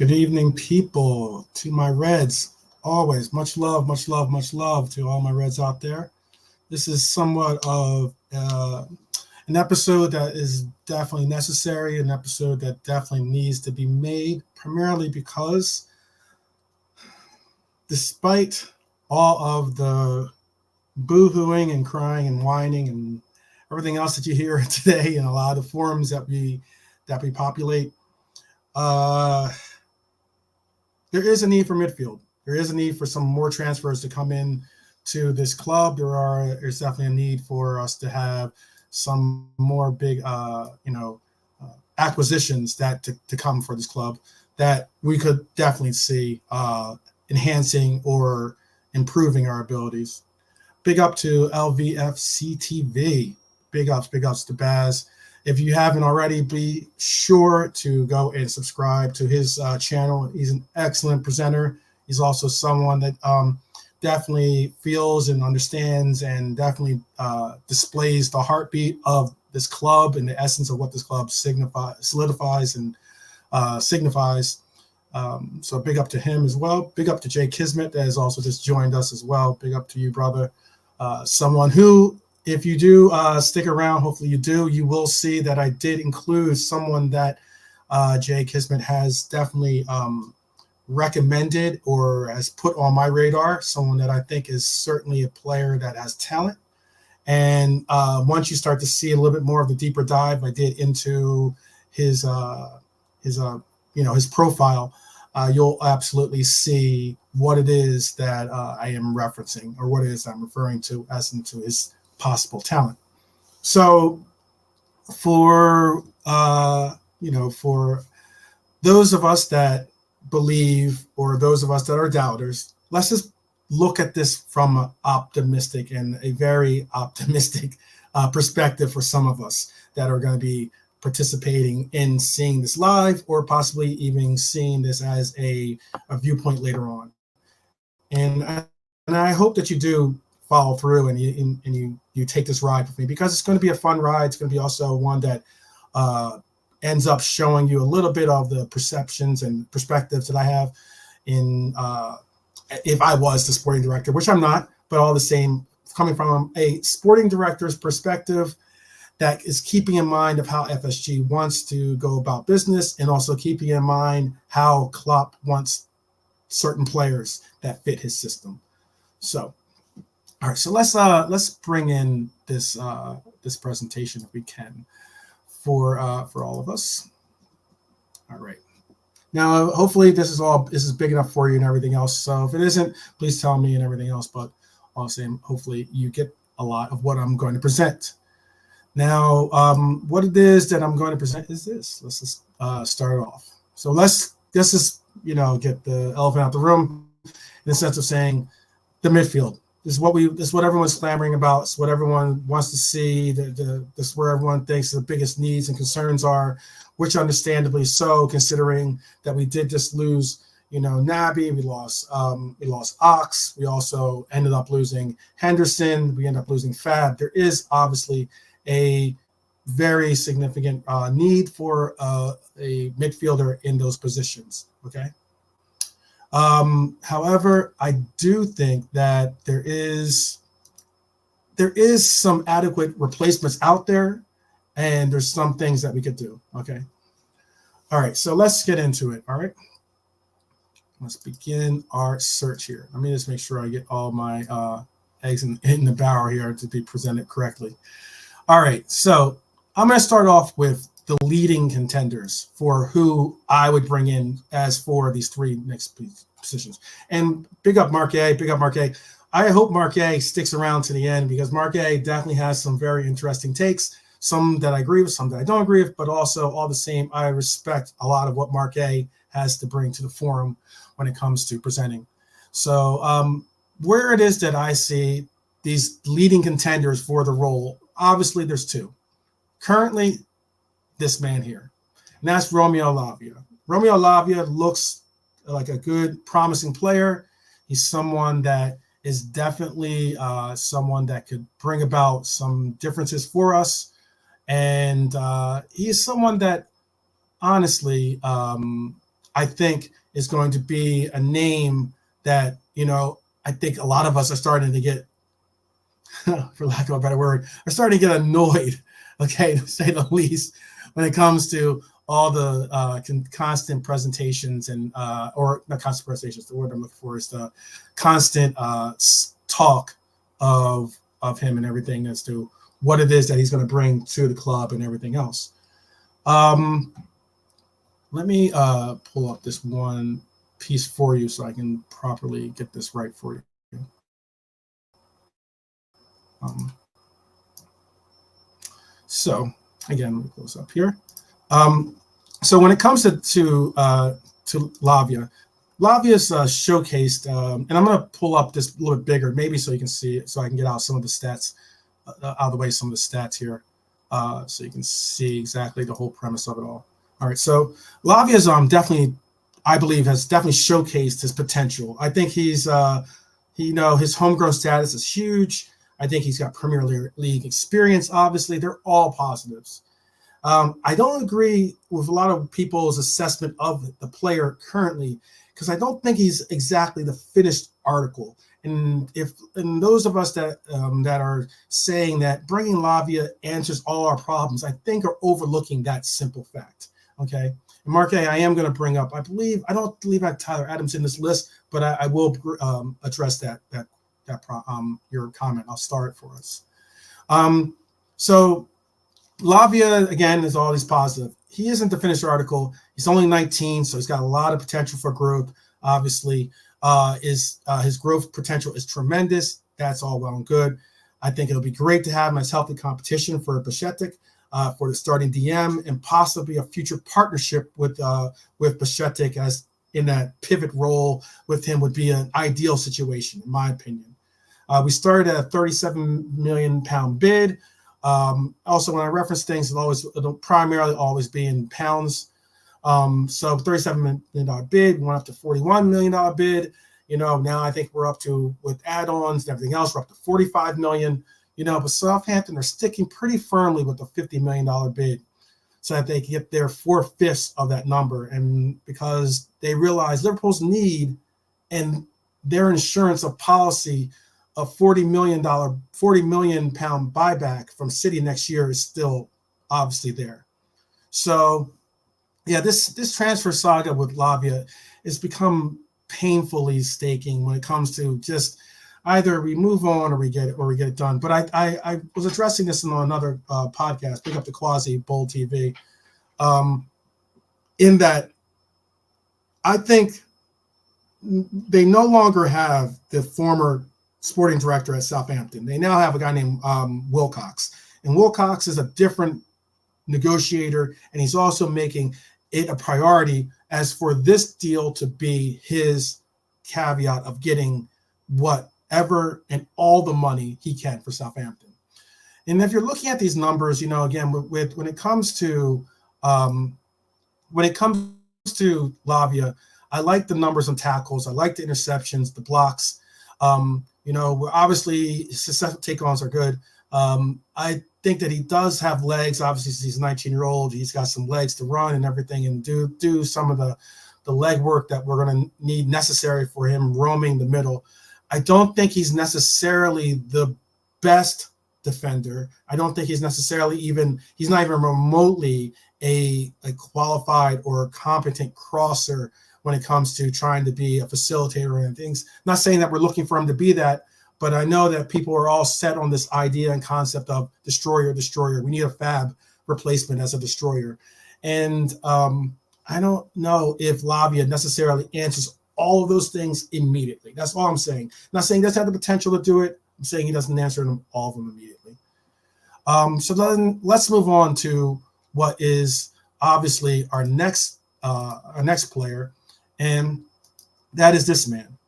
Good evening, people. To my Reds, always much love, much love, much love to all my Reds out there. This is somewhat of an episode that is definitely necessary, an episode that definitely needs to be made, primarily because despite all of the boo-hooing and crying and whining and everything else that you hear today in a lot of the forums that we populate, there is a need for midfield. There is a need for some more transfers to come in to this club. There's definitely a need for us to have some more big, acquisitions to come for this club that we could definitely see enhancing or improving our abilities. Big up to LVFC TV. Big ups to Baz. If you haven't already, be sure to go and subscribe to his channel. He's an excellent presenter. He's also someone that definitely feels and understands and definitely displays the heartbeat of this club and the essence of what this club solidifies and signifies. So big up to him as well. Big up to Jay Kismet that has also just joined us as well. Big up to you, brother. Someone who, if you do stick around, hopefully you do, you will see that I did include someone that Jay Kismet has definitely recommended or has put on my radar, someone that I think is certainly a player that has talent. And once you start to see a little bit more of the deeper dive I did into his profile, you'll absolutely see what it is that I am referencing or what it is I'm referring to as into his possible talent. So for those of us that believe or those of us that are doubters, let's just look at this from an optimistic and a very optimistic perspective for some of us that are going to be participating in seeing this live or possibly even seeing this as a viewpoint later on. And I hope that you do follow through and you take this ride with me, because it's going to be a fun ride. It's going to be also one that ends up showing you a little bit of the perceptions and perspectives that I have in if I was the sporting director, which I'm not, but all the same, coming from a sporting director's perspective that is keeping in mind of how FSG wants to go about business and also keeping in mind how Klopp wants certain players that fit his system. So, all right, so let's bring in this presentation if we can for all of us. All right. Now, hopefully this is big enough for you and everything else. So if it isn't, please tell me and everything else. But also, hopefully you get a lot of what I'm going to present. Now, what it is that I'm going to present is this. Let's just start it off. So let's just get the elephant out the room in the sense of saying the midfield. This is what everyone's clamoring about. It's what everyone wants to see. This is where everyone thinks the biggest needs and concerns are, which understandably so, considering that we did just lose, Naby. We lost Ox. We also ended up losing Henderson. We ended up losing Fab. There is obviously a very significant need for a midfielder in those positions. Okay. However, I do think that there is some adequate replacements out there, and there's some things that we could do. Okay. All right. So let's get into it. All right. Let's begin our search here. Let me just make sure I get all my eggs in the barrel here to be presented correctly. All right. So I'm going to start off with the leading contenders for who I would bring in as for these three next positions. And big up Marquet, big up Marquet. I hope Marquet sticks around to the end, because Marquet definitely has some very interesting takes, some that I agree with, some that I don't agree with, but also all the same, I respect a lot of what Marquet has to bring to the forum when it comes to presenting. So where it is that I see these leading contenders for the role, obviously there's two. Currently, this man here, and that's Romeo Lavia. Romeo Lavia looks like a good, promising player. He's someone that is definitely someone that could bring about some differences for us, and he is someone that honestly I think is going to be a name that, I think a lot of us are starting to get, for lack of a better word, are starting to get annoyed, okay, to say the least, when it comes to all the constant presentations and or not constant presentations. The word I'm looking for is the constant talk of him and everything as to what it is that he's going to bring to the club and everything else. Let me pull up this one piece for you so I can properly get this right for you. So again, let me close up here. So when it comes to Lavia, Lavia's showcased, and I'm going to pull up this a little bit bigger, maybe so you can see it, so I can get out some of the stats, out of the way, some of the stats here, so you can see exactly the whole premise of it all. All right, so Lavia's definitely, I believe, has definitely showcased his potential. I think he's, his homegrown status is huge. I think he's got Premier League experience. Obviously, they're all positives. I don't agree with a lot of people's assessment of the player currently, because I don't think he's exactly the finished article. And those of us that are saying that bringing Lavia answers all our problems, I think are overlooking that simple fact. Okay, and Mark A, I am going to bring up. I don't believe I have Tyler Adams in this list, but I will address your comment. I'll start it for us. So Lavia, again, is always positive. He isn't the finished article. He's only 19, so he's got a lot of potential for growth. Obviously, his growth potential is tremendous. That's all well and good. I think it'll be great to have him as healthy competition for Bajcetic, for the starting DM, and possibly a future partnership with Bajcetic as in that pivot role with him would be an ideal situation, in my opinion. We started at a £37 million bid. Also, when I reference things, it'll primarily always be in pounds. So $37 million bid, we went up to $41 million bid. Now I think we're up to, with add-ons and everything else, we're up to $45 million. But Southampton are sticking pretty firmly with the $50 million bid so that they can get their 4/5 of that number. And because they realize Liverpool's need and their insurance of policy of £40 million buyback from City next year is still obviously there. So, yeah, this transfer saga with Lavia has become painfully staking when it comes to just either we move on or we get it done. But I was addressing this in another podcast, Pick Up the Quasi Bold TV, in that I think they no longer have the former sporting director at Southampton. They now have a guy named Wilcox, and Wilcox is a different negotiator, and he's also making it a priority as for this deal to be his caveat of getting whatever and all the money he can for Southampton. And if you're looking at these numbers, again, when it comes to Lavia, I like the numbers on tackles. I like the interceptions, the blocks. Obviously his successful take-ons are good. I think that he does have legs. Obviously, since he's a 19-year-old, he's got some legs to run and everything, and do some of the leg work that we're going to need necessary for him roaming the middle. I don't think he's necessarily the best defender. I don't think he's necessarily he's not even remotely a qualified or competent crosser when it comes to trying to be a facilitator and things. Not saying that we're looking for him to be that, but I know that people are all set on this idea and concept of destroyer. We need a Fab replacement as a destroyer. And I don't know if Lavia necessarily answers all of those things immediately. That's all I'm saying. I'm not saying he doesn't have the potential to do it. I'm saying he doesn't answer all of them immediately. So then let's move on to what is obviously our next player, and that is this man.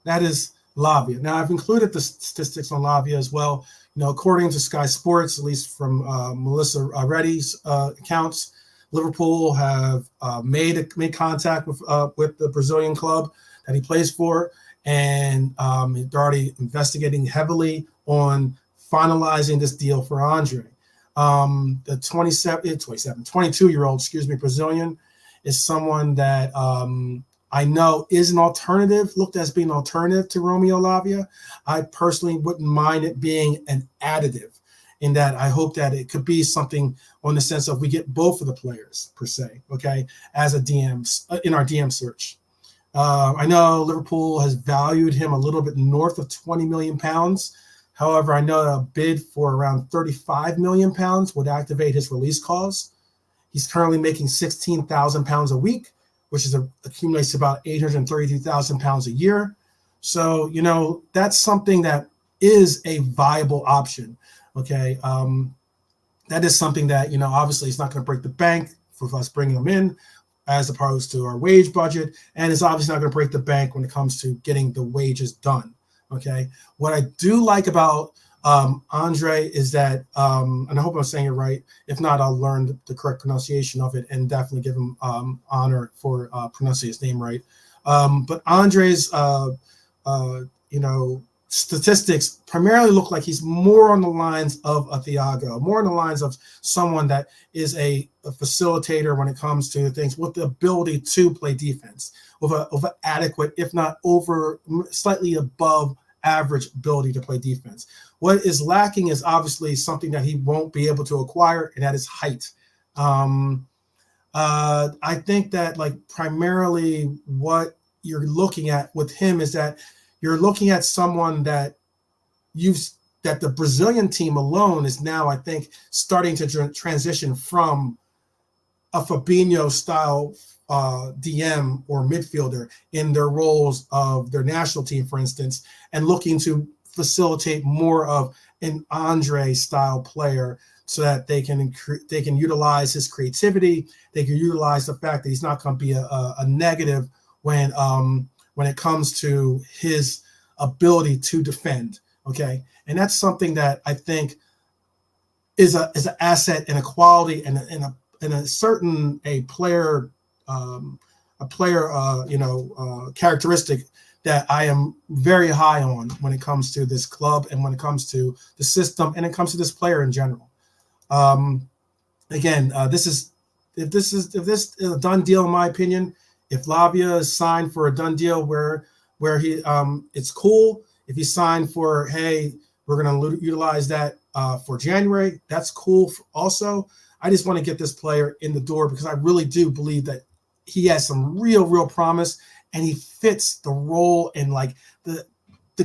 That is Lavia. Now, I've included the statistics on Lavia as well. According to Sky Sports, at least from Melissa Reddy's accounts, Liverpool have made contact with the Brazilian club that he plays for, and they're already investigating heavily on finalizing this deal for Andre. The 22-year-old, Brazilian is someone that I know is an alternative, looked as being an alternative to Romeo Lavia. I personally wouldn't mind it being an additive, in that I hope that it could be something on the sense of we get both of the players per se, okay, as a DM in our DM search. I know Liverpool has valued him a little bit north of 20 million pounds. However, I know a bid for around 35 million pounds would activate his release clause. He's currently making 16,000 pounds a week, which accumulates to about 832,000 pounds a year. So, that's something that is a viable option. Okay. That is something that, obviously it's not going to break the bank for us bringing them in, as opposed to our wage budget. And it's obviously not going to break the bank when it comes to getting the wages done. Okay. What I do like about Andre is that, and I hope I'm saying it right. If not, I'll learn the correct pronunciation of it and definitely give him honor for pronouncing his name right. But Andre's, statistics primarily look like he's more on the lines of a Thiago, more on the lines of someone that is a facilitator when it comes to things, with the ability to play defense, with an adequate, if not over, slightly above average ability to play defense. What is lacking is obviously something that he won't be able to acquire, and that is height. I think that primarily what you're looking at with him is that you're looking at someone that the Brazilian team alone is now, I think, starting to transition from a Fabinho style DM or midfielder in their roles of their national team, for instance, and looking to facilitate more of an Andre style player, so that they can utilize his creativity. They can utilize the fact that he's not going to be a negative when it comes to his ability to defend. Okay. And that's something that I think is an asset and a quality and a certain player characteristic that I am very high on when it comes to this club and when it comes to the system and it comes to this player in general. Again, if this is a done deal, in my opinion, if Lavia is signed for a done deal where he it's cool. If he signed for, hey, we're going to utilize that for January, that's cool also. I just want to get this player in the door because I really do believe that he has some real promise, and he fits the role, and the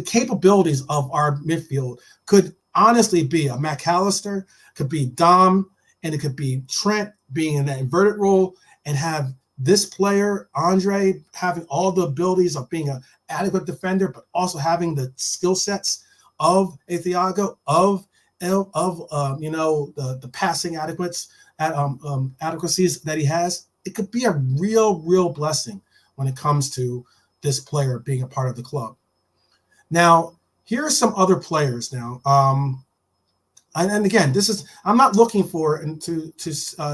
capabilities of our midfield could honestly be a McAllister, could be Dom, and it could be Trent being in that inverted role, and have this player, Andre, having all the abilities of being an adequate defender, but also having the skill sets of a Thiago, of the passing adequacies that he has. It could be a real blessing when it comes to this player being a part of the club. Now, here are some other players now. And again, I'm not looking for, and to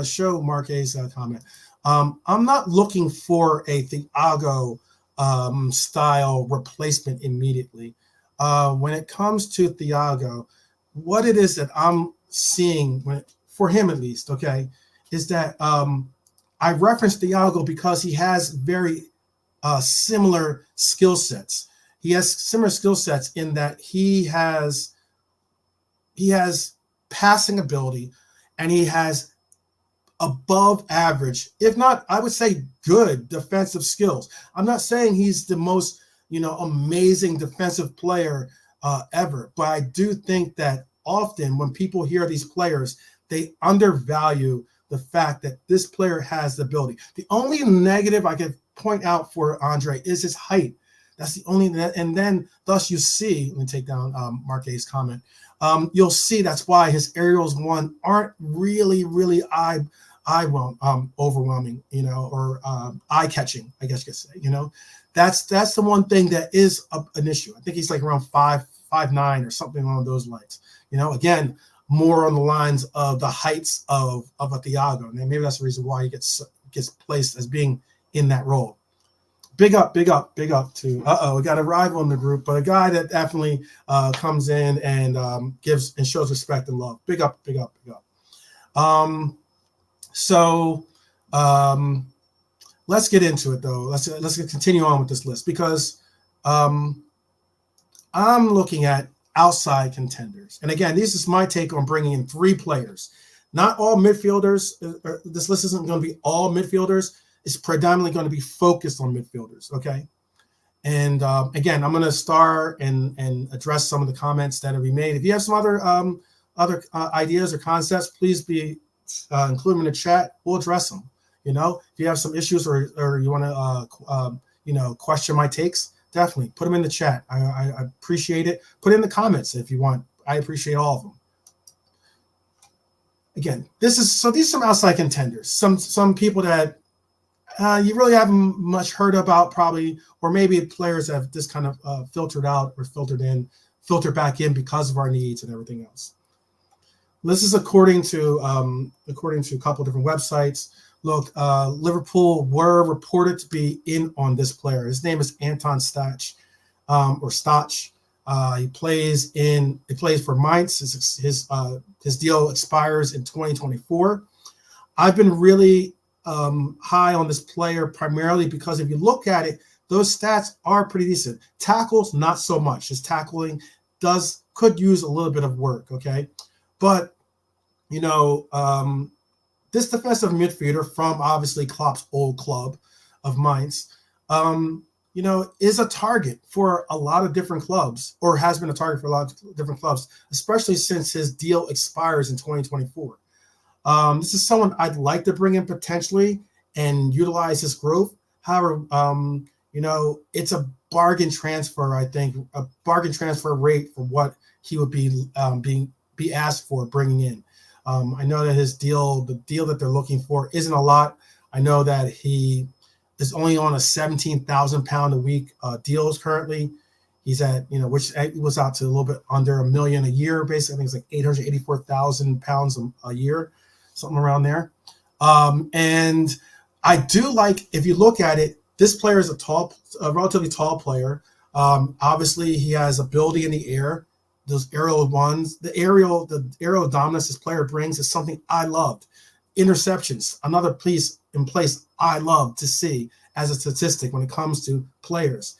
show Marque's comment, I'm not looking for a Thiago style replacement immediately. When it comes to Thiago, what it is that I'm seeing, for him at least, okay, is that I referenced Thiago because he has very similar skill sets. He has similar skill sets in that he has passing ability, and he has above average, if not, I would say good defensive skills. I'm not saying he's the most, amazing defensive player ever, but I do think that often when people hear these players, they undervalue the fact that this player has the ability. The only negative I could point out for Andre is his height. That's the only, and then thus you see, let me take down Marque's comment. You'll see that's why his aerials aren't really overwhelming, or eye-catching, I guess you could say. That's the one thing that is an issue. I think he's like around 5'9" or something along those lines. Again, more on the lines of the heights of a Thiago, and maybe that's the reason why he gets placed as being in that role. Big up to we got a rival in the group, but a guy that definitely comes in and gives and shows respect and love. Big up. let's get into it though. Let's continue on with this list because I'm looking at outside contenders. And again, this is my take on bringing in 3 players. Not all midfielders. This list isn't going to be all midfielders. It's predominantly going to be focused on midfielders, okay? And again, I'm going to start and address some of the comments that have been made. If you have some other ideas or concepts, please be include them in the chat. We'll address them. You know, if you have some issues or you want to question my takes, definitely put them in the chat. I appreciate it. Put it in the comments if you want. I appreciate all of them. Again, these are some outside contenders. Some people that you really haven't much heard about probably, or maybe players have just kind of filtered out or filtered back in because of our needs and everything else. This is according to a couple of different websites. Look, Liverpool were reported to be in on this player. His name is Anton Stach, or Stach. He plays for Mainz. His deal expires in 2024. I've been really high on this player primarily because if you look at it, those stats are pretty decent. Tackles, not so much. His tackling could use a little bit of work, okay? But, you know, this defensive midfielder from obviously Klopp's old club of Mainz, you know, is a target for a lot of different clubs, or has been a target for a lot of different clubs, especially since his deal expires in 2024. This is someone I'd like to bring in potentially and utilize his growth. However, you know, it's a bargain transfer, I think, a bargain transfer rate for what he would be asked for bringing in. I know that the deal that they're looking for isn't a lot. I know that he is only on a £17,000 a week deals currently. He's at, you know, which was out to a little bit under $1 million a year, basically. I think it's like £884,000 a year, something around there. And I do like, if you look at it, this player is a relatively tall player. Obviously, he has ability in the air. Those aerial ones, the aerial dominance this player brings is something I loved. Interceptions, another piece in place I love to see as a statistic when it comes to players.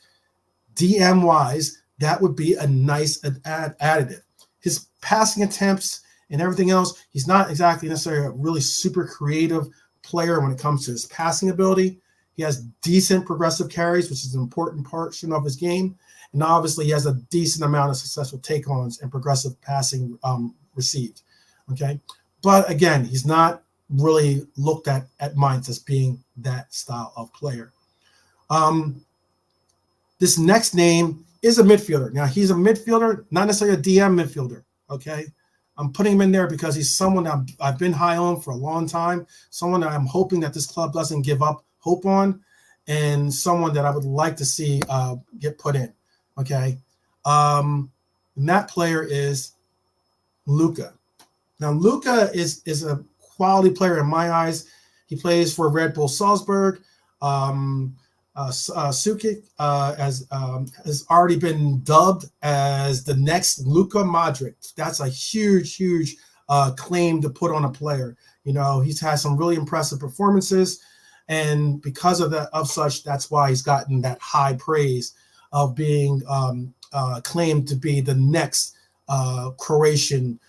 DM wise, that would be a nice additive. His passing attempts and everything else, he's not exactly necessarily a really super creative player when it comes to his passing ability. He has decent progressive carries, which is an important portion of his game. And obviously, he has a decent amount of successful take-ons and progressive passing received. Okay, but again, he's not really looked at Mainz as being that style of player. This next name is a midfielder. Now, he's a midfielder, not necessarily a DM midfielder. Okay, I'm putting him in there because he's someone that I've been high on for a long time. Someone that I'm hoping that this club doesn't give up hope on, and someone that I would like to see get put in. Okay, and that player is Luka. Now, Luka is a quality player in my eyes. He plays for Red Bull Salzburg. Sukic has already been dubbed as the next Luka Modric. That's a huge claim to put on a player. You know, he's had some really impressive performances, and because of that, that's why he's gotten that high praise of being claimed to be the next Croatian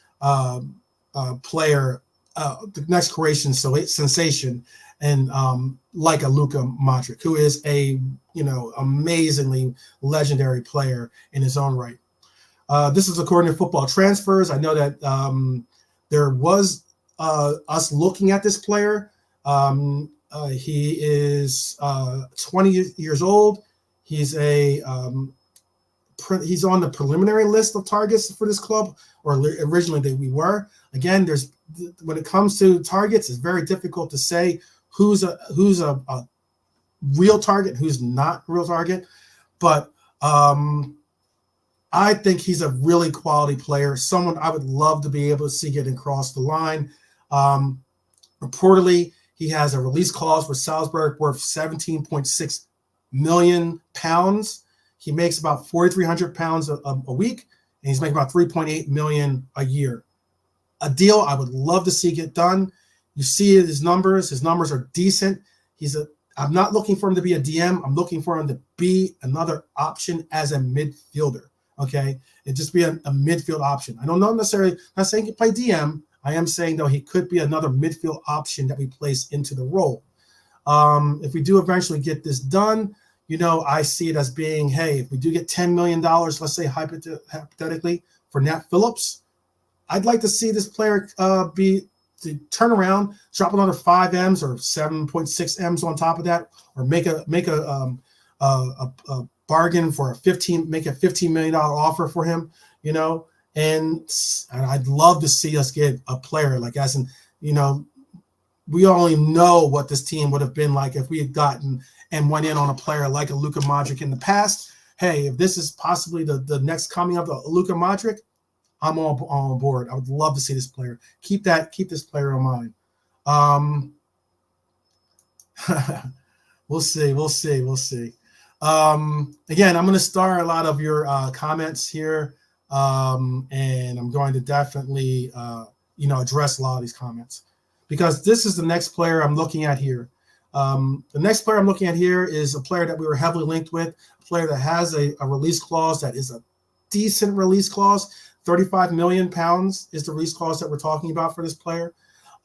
player, the next Croatian sensation, and like a Luka Modric, who is a amazingly legendary player in his own right. This is according to Football Transfers. I know that there was us looking at this player. He is 20 years old. He's he's on the preliminary list of targets for this club, or originally that we were. Again, when it comes to targets, it's very difficult to say who's a real target, who's not a real target. But I think he's a really quality player, someone I would love to be able to see getting across the line. Reportedly, he has a release clause for Salzburg worth £17.6 million. He makes about £4,300 a week, and he's making about $3.8 million a year. A deal I would love to see get done. You see his numbers. His numbers are decent. I'm not looking for him to be a DM. I'm looking for him to be another option as a midfielder. Okay, and just be a midfield option. I don't know necessarily. Not saying he can play DM. I am saying though he could be another midfield option that we place into the role. If we do eventually get this done, I see it as being, hey, if we do get $10 million, let's say hypothetically for Nat Phillips, I'd like to see this player to turn around, drop another 5 M's or 7.6 M's on top of that, or make a bargain for make a $15 million offer for him, and I'd love to see us get a player like, as in, we only know what this team would have been like if we had gotten and went in on a player like a Luka Modric in the past. Hey, if this is possibly the next coming of the Luka Modric, I'm all on board. I would love to see this player. Keep this player in mind. We'll see. Again, I'm going to star a lot of your comments here, and I'm going to definitely address a lot of these comments, because this is the next player I'm looking at here. The next player I'm looking at here is a player that we were heavily linked with, a player that has a release clause that is a decent release clause. 35 million pounds is the release clause that we're talking about for this player.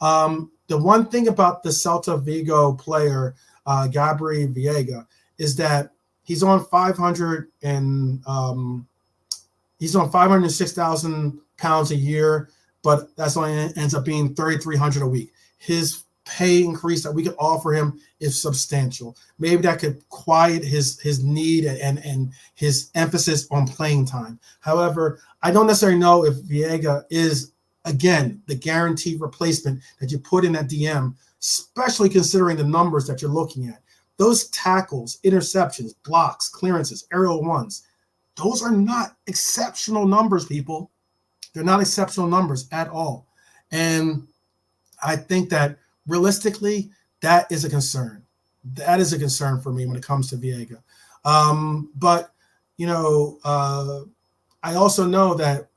The one thing about the Celta Vigo player, Gabri Veiga, is that he's on 506,000 pounds a year, but that's only ends up being 3,300 a week. His pay increase that we could offer him is substantial. Maybe that could quiet his need and his emphasis on playing time. However, I don't necessarily know if Veiga is, again, the guaranteed replacement that you put in that DM, especially considering the numbers that you're looking at. Those tackles, interceptions, blocks, clearances, aerial ones, those are not exceptional numbers, people. They're not exceptional numbers at all. And I think that realistically, that is a concern. That is a concern for me when it comes to Veiga. But I also know that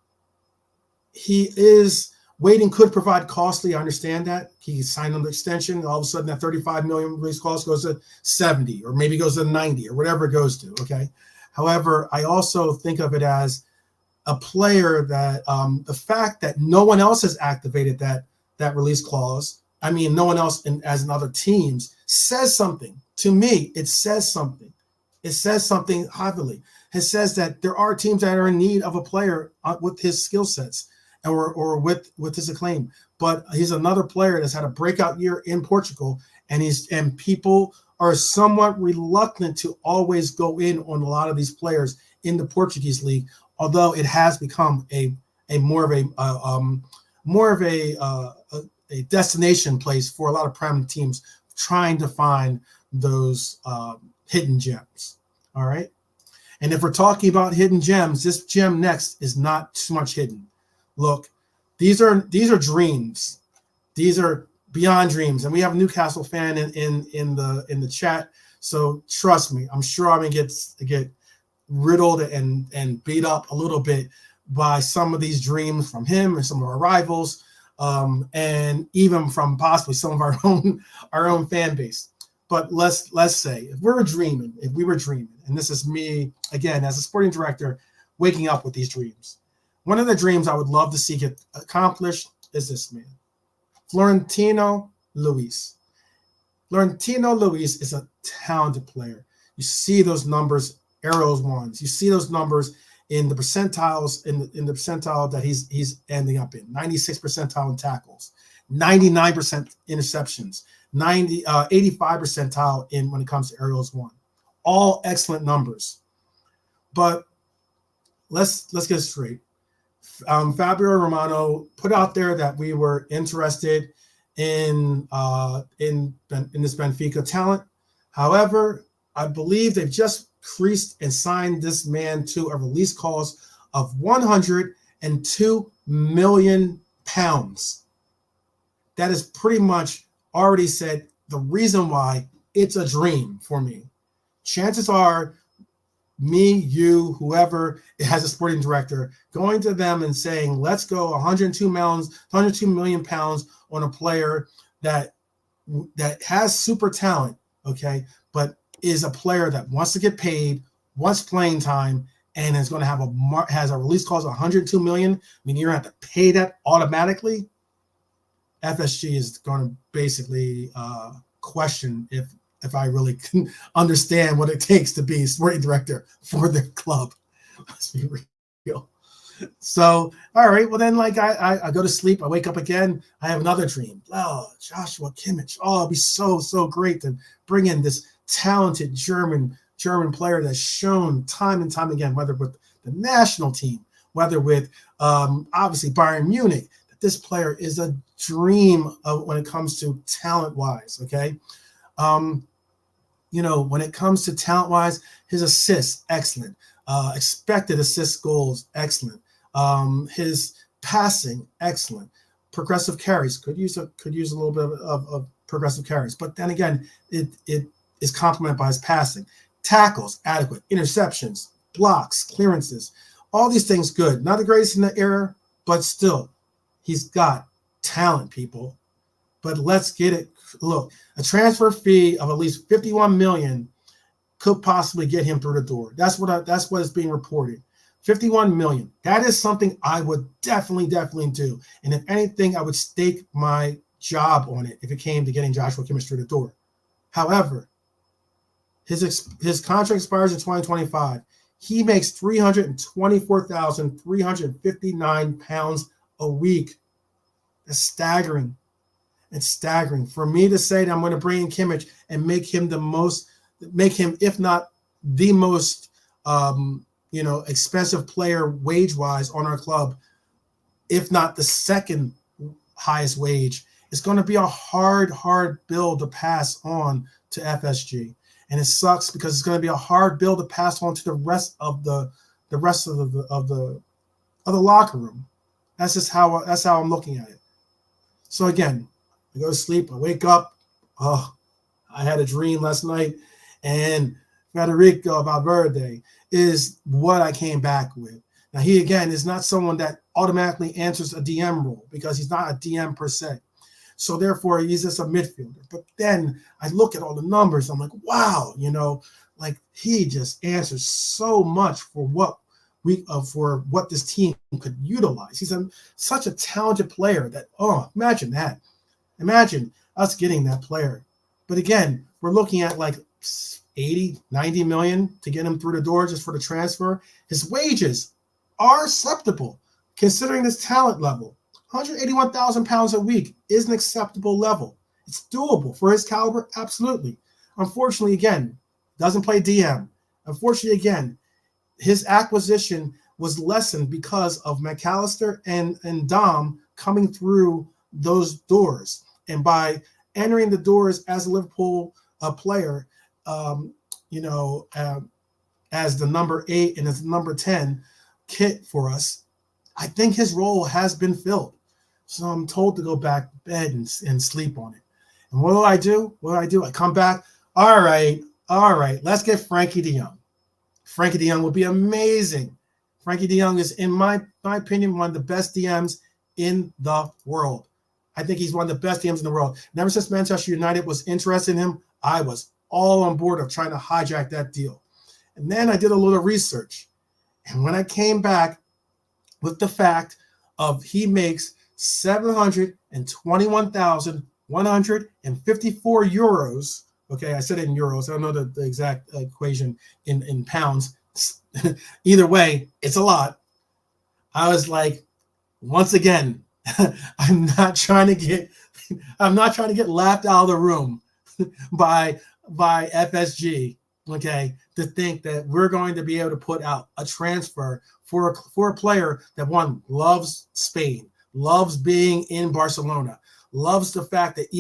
waiting could provide costly. I understand that. He signed on the extension. All of a sudden, that 35 million release cost goes to 70, or maybe goes to 90, or whatever it goes to. Okay. However, I also think of it as a player that the fact that no one else has activated that release clause, I mean, no one else as in other teams, says something. To me, it says something. It says something heavily. It says that there are teams that are in need of a player with his skill sets or with his acclaim. But he's another player that's had a breakout year in Portugal, and people are somewhat reluctant to always go in on a lot of these players in the Portuguese league, although it has become a more of a destination place for a lot of Prem teams trying to find those hidden gems. All right. And if we're talking about hidden gems, this gem next is not too much hidden. Look, these are dreams. These are beyond dreams. And we have a Newcastle fan in the chat. So trust me, I'm sure I'm gonna get riddled and beat up a little bit by some of these dreams from him and some of our rivals. And even from possibly some of our own fan base. But let's say if we were dreaming, and this is me again as a sporting director waking up with these dreams. One of the dreams I would love to see get accomplished is this man, Florentino Luis. Florentino Luis is a talented player. You see those numbers, arrows ones. You see those numbers in the percentiles, in the percentile that he's ending up in. 96th percentile in tackles, 99% interceptions, 85 percentile in when it comes to aerials one. All excellent numbers. But let's get straight. Fabio Romano put out there that we were interested in this Benfica talent. However, I believe they've just increased and signed this man to a release clause of 102 million pounds. That is pretty much already said the reason why it's a dream for me. Chances are me, you, whoever has a sporting director going to them and saying, let's go 102 million pounds on a player that has super talent. okay, but is a player that wants to get paid, wants playing time, and is going to have has a release clause of 102 million, meaning you're going to have to pay that automatically. FSG is going to basically question if I really can understand what it takes to be sporting director for their club. Let's be real. So, all right, well then, like I go to sleep, I wake up again, I have another dream. Oh, Joshua Kimmich. Oh, it'd be so great to bring in this talented German player that's shown time and time again, whether with the national team, whether with obviously Bayern Munich, that this player is a dream when it comes to talent-wise, okay? You know, when it comes to talent-wise, his assists, excellent. Expected assist goals, excellent. His passing, excellent. Progressive carries, could use a little bit of progressive carries, but then again, it is complemented by his passing. Tackles, adequate. Interceptions, blocks, clearances, all these things good. Not the greatest in the era, but still, he's got talent, people. But let's get it. Look, a transfer fee of at least 51 million could possibly get him through the door. That's what is being reported. 51 million. That is something I would definitely do. And if anything, I would stake my job on it if it came to getting Joshua Kimmich through the door. However, his contract expires in 2025. He makes £324,359 a week. That's staggering. It's staggering. For me to say that I'm going to bring in Kimmich and make him, if not the most, expensive player wage-wise on our club, if not the second highest wage, it's going to be a hard bill to pass on to FSG. And it sucks because it's going to be a hard bill to pass on to the rest of the locker room. That's just how I'm looking at it. So again, I go to sleep, I wake up. Oh, I had a dream last night, and Federico Valverde is what I came back with. Now, he again is not someone that automatically answers a DM role because he's not a DM per se. So therefore, he's just a midfielder. But then I look at all the numbers. I'm like, wow, he just answers so much for what this team could utilize. He's such a talented player that, imagine that. Imagine us getting that player. But again, we're looking at like 80, 90 million to get him through the door just for the transfer. His wages are acceptable considering his talent level. £181,000 a week is an acceptable level. It's doable for his caliber, absolutely. Unfortunately, again, doesn't play DM. Unfortunately, again, his acquisition was lessened because of McAllister and Dom coming through those doors. And by entering the doors as a Liverpool player, as the number 8 and as the number 10 kit for us, I think his role has been filled. So I'm told to go back to bed and sleep on it. And what do I do? I come back. All right, let's get Frankie de Jong. Frankie de Jong will be amazing. Frankie de Jong is, in my opinion, one of the best DMs in the world. I think he's one of the best DMs in the world. And ever since Manchester United was interested in him, I was all on board of trying to hijack that deal. And then I did a little research. And when I came back with the fact of he makes 721,154 euros. Okay, I said it in euros. I don't know the exact equation in pounds. Either way, it's a lot. I was like, once again, I'm not trying to get laughed out of the room by FSG. Okay, to think that we're going to be able to put out a transfer for a player that, one, loves Spain, loves being in Barcelona, loves the fact that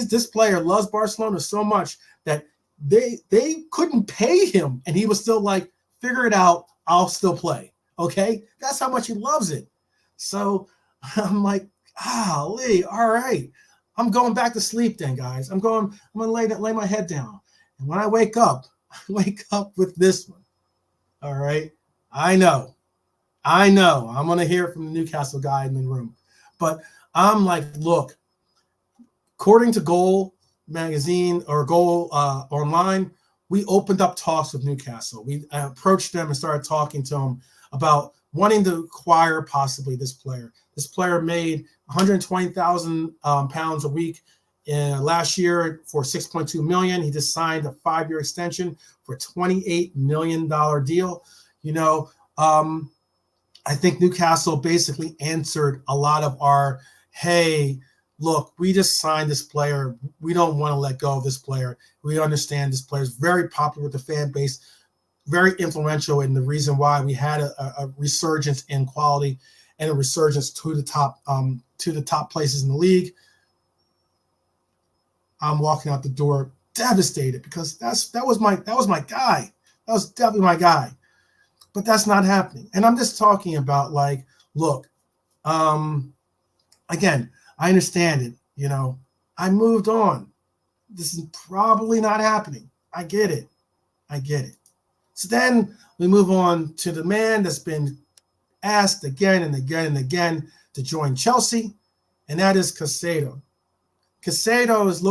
this player loves Barcelona so much that they couldn't pay him, and he was still like, figure it out, I'll still play. Okay, that's how much he loves it. So I'm like, Lee, all right, I'm going back to sleep then, guys. I'm gonna lay my head down. And when I wake up with this one. All right. I know. I'm going to hear it from the Newcastle guy in the room. But I'm like, look, according to Goal, magazine or Goal Online, we opened up talks with Newcastle. We approached them and started talking to them about wanting to acquire possibly this player. This player made 120,000 pounds a week last year for 6.2 million. He just signed a 5-year extension for $28 million deal. I think Newcastle basically answered a lot of our, hey, look, we just signed this player. We don't want to let go of this player. We understand this player is very popular with the fan base, very influential in the reason why we had a resurgence in quality and a resurgence to the top places in the league. I'm walking out the door devastated because that was my guy. That was definitely my guy. But that's not happening. And I'm just talking about, like, look, again, I understand it. I moved on. This is probably not happening. I get it. So then we move on to the man that's been asked again and again and again to join Chelsea, and that is Caicedo. Caicedo is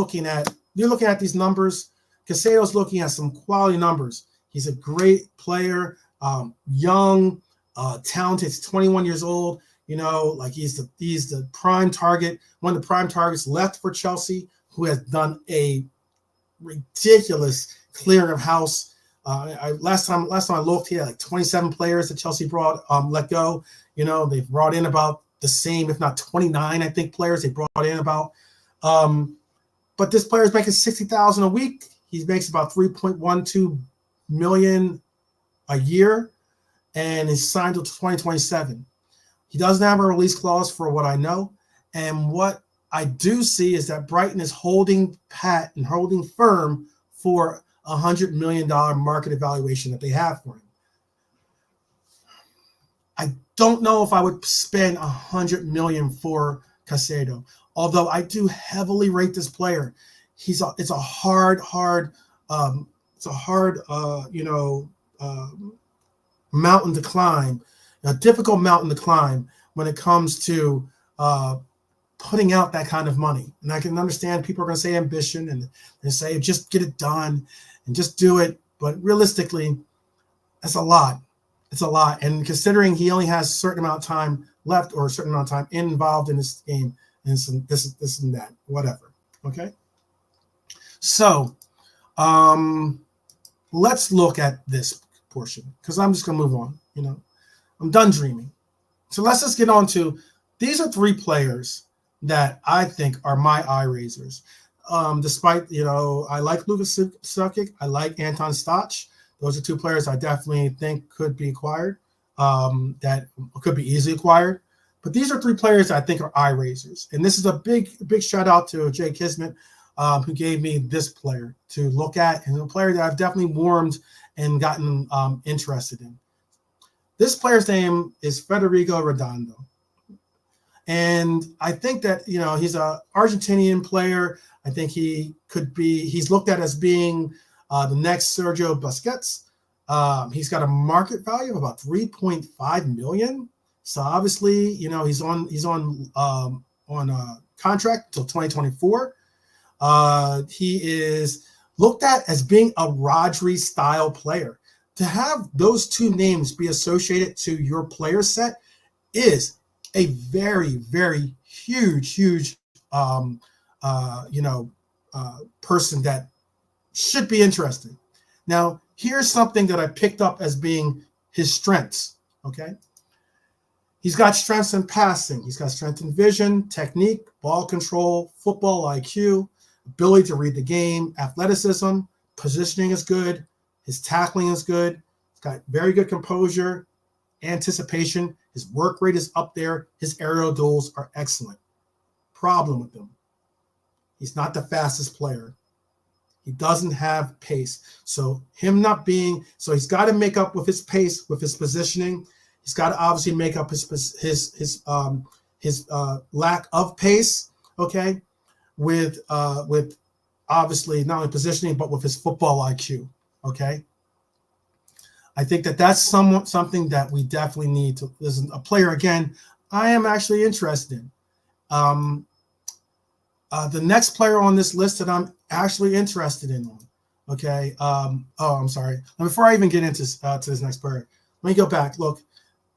you're looking at these numbers. Caicedo's looking at some quality numbers. He's a great player. Young, talented. He's 21 years old. Like he's the prime target, one of the prime targets left for Chelsea, who has done a ridiculous clearing of house. Last time I looked, he had like 27 players that Chelsea let go. They've brought in about the same, if not 29, I think, players they brought in about. But this player is making $60,000 a week. He makes about 3.12 million a year, and is signed until 2027. He doesn't have a release clause for what I know. And what I do see is that Brighton is holding pat and holding firm for $100 million market evaluation that they have for him. I don't know if I would spend $100 million for Caicedo, although I do heavily rate this player. It's a hard mountain to climb, a difficult mountain to climb when it comes to putting out that kind of money. And I can understand people are going to say ambition and say just get it done and just do it. But realistically, that's a lot. It's a lot. And considering he only has a certain amount of time left or a certain amount of time involved in this game and some this and that, whatever. Okay. So let's look at this portion because I'm just going to move on. I'm done dreaming. So let's just get on to, these are 3 players that I think are my eye raisers. Despite, I like Lucas Sukic, I like Anton Stach. Those are 2 players I definitely think could be acquired, that could be easily acquired. But these are 3 players I think are eye raisers. And this is a big shout out to Jay Kismet, who gave me this player to look at, and a player that I've definitely warmed and gotten interested in. This player's name is Federico Redondo. And I think that, he's an Argentinian player. I think he's looked at as being the next Sergio Busquets. He's got a market value of about 3.5 million. So obviously, he's on contract until 2024. He is looked at as being a Rodri style player. To have those 2 names be associated to your player set is a very, very huge person that should be interesting. Now, here's something that I picked up as being his strengths. Okay. He's got strengths in passing. He's got strength in vision, technique, ball control, football IQ, ability to read the game, athleticism, positioning is good. His tackling is good. He's got very good composure, anticipation. His work rate is up there. His aerial duels are excellent. Problem with him, he's not the fastest player. He doesn't have pace. So he's got to make up with his pace, with his positioning. He's got to obviously make up his lack of pace. Okay, with obviously not only positioning but with his football IQ. Okay, I think that's something that we definitely need to. There's a player again I am actually interested in. The next player on this list that I'm actually interested in, okay. I'm sorry. And before I even get into to this next player, let me go back. Look,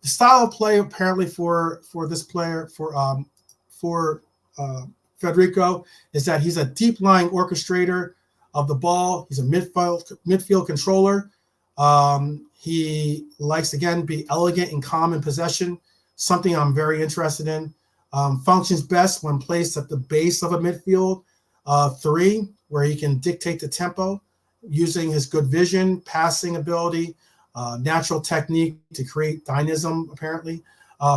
the style of play apparently for this player for Federico is that he's a deep lying orchestrator of the ball. He's a midfield controller. He likes, again, be elegant and calm in possession, something I'm very interested in. Functions best when placed at the base of a midfield three, where he can dictate the tempo using his good vision, passing ability, natural technique to create dynamism, apparently,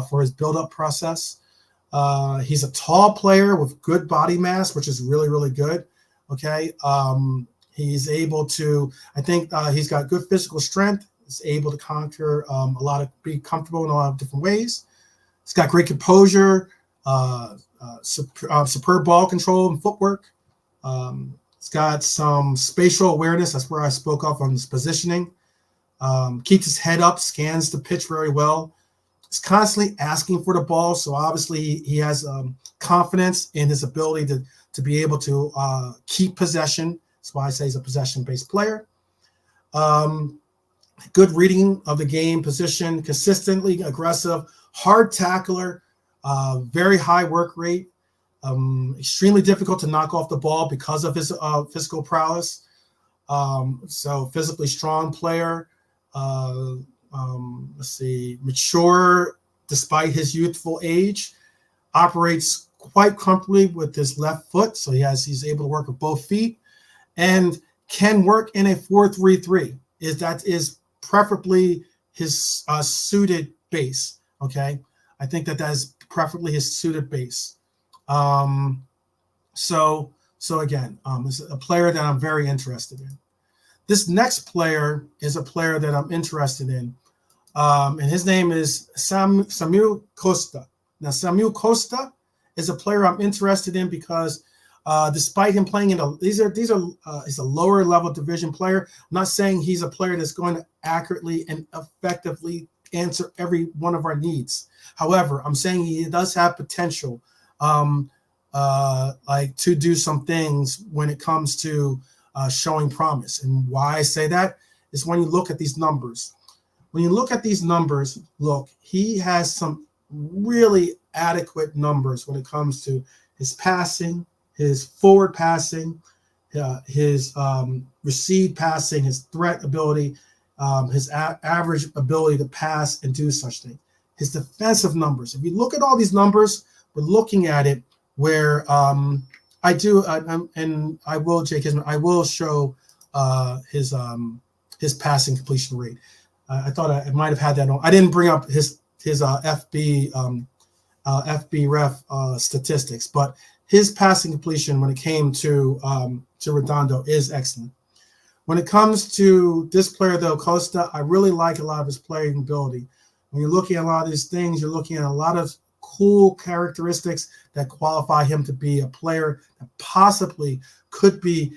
for his build-up process. He's a tall player with good body mass, which is really, really good. Okay. He's able to, I think he's got good physical strength. He's able to conquer be comfortable in a lot of different ways. He's got great composure, superb ball control and footwork. He's got some spatial awareness. That's where I spoke of on his positioning. Keeps his head up, scans the pitch very well. He's constantly asking for the ball, so obviously he has confidence in his ability to be able to keep possession. That's why I say he's a possession-based player. Good reading of the game, position, consistently aggressive, hard tackler, very high work rate, extremely difficult to knock off the ball because of his physical prowess. So physically strong player. Let's see, mature despite his youthful age, operates quite comfortably with his left foot. So he's able to work with both feet and can work in a 4-3-3. That is preferably his suited base. Okay. I think that is preferably his suited base. So again, it's a player that I'm very interested in. This next player is a player that I'm interested in, and his name is Samuel Costa. Now, Samuel Costa is a player I'm interested in because despite him playing in he's a lower level division player. I'm not saying he's a player that's going to accurately and effectively answer every one of our needs. However, I'm saying he does have potential, like to do some things when it comes to showing promise. And why I say that is when you look at these numbers. When you look at these numbers, look, he has some really adequate numbers when it comes to his passing, his forward passing, his receive passing, his threat ability, his average ability to pass and do such things. His defensive numbers. If you look at all these numbers, we're looking at it where I do, and I will, Jake Kisman, I will show his passing completion rate. I thought I might have had that on. I didn't bring up his FB ref statistics, but his passing completion when it came to Redondo is excellent. When it comes to this player, though, Costa, I really like a lot of his playing ability. When you're looking at a lot of these things, you're looking at a lot of cool characteristics that qualify him to be a player that possibly could be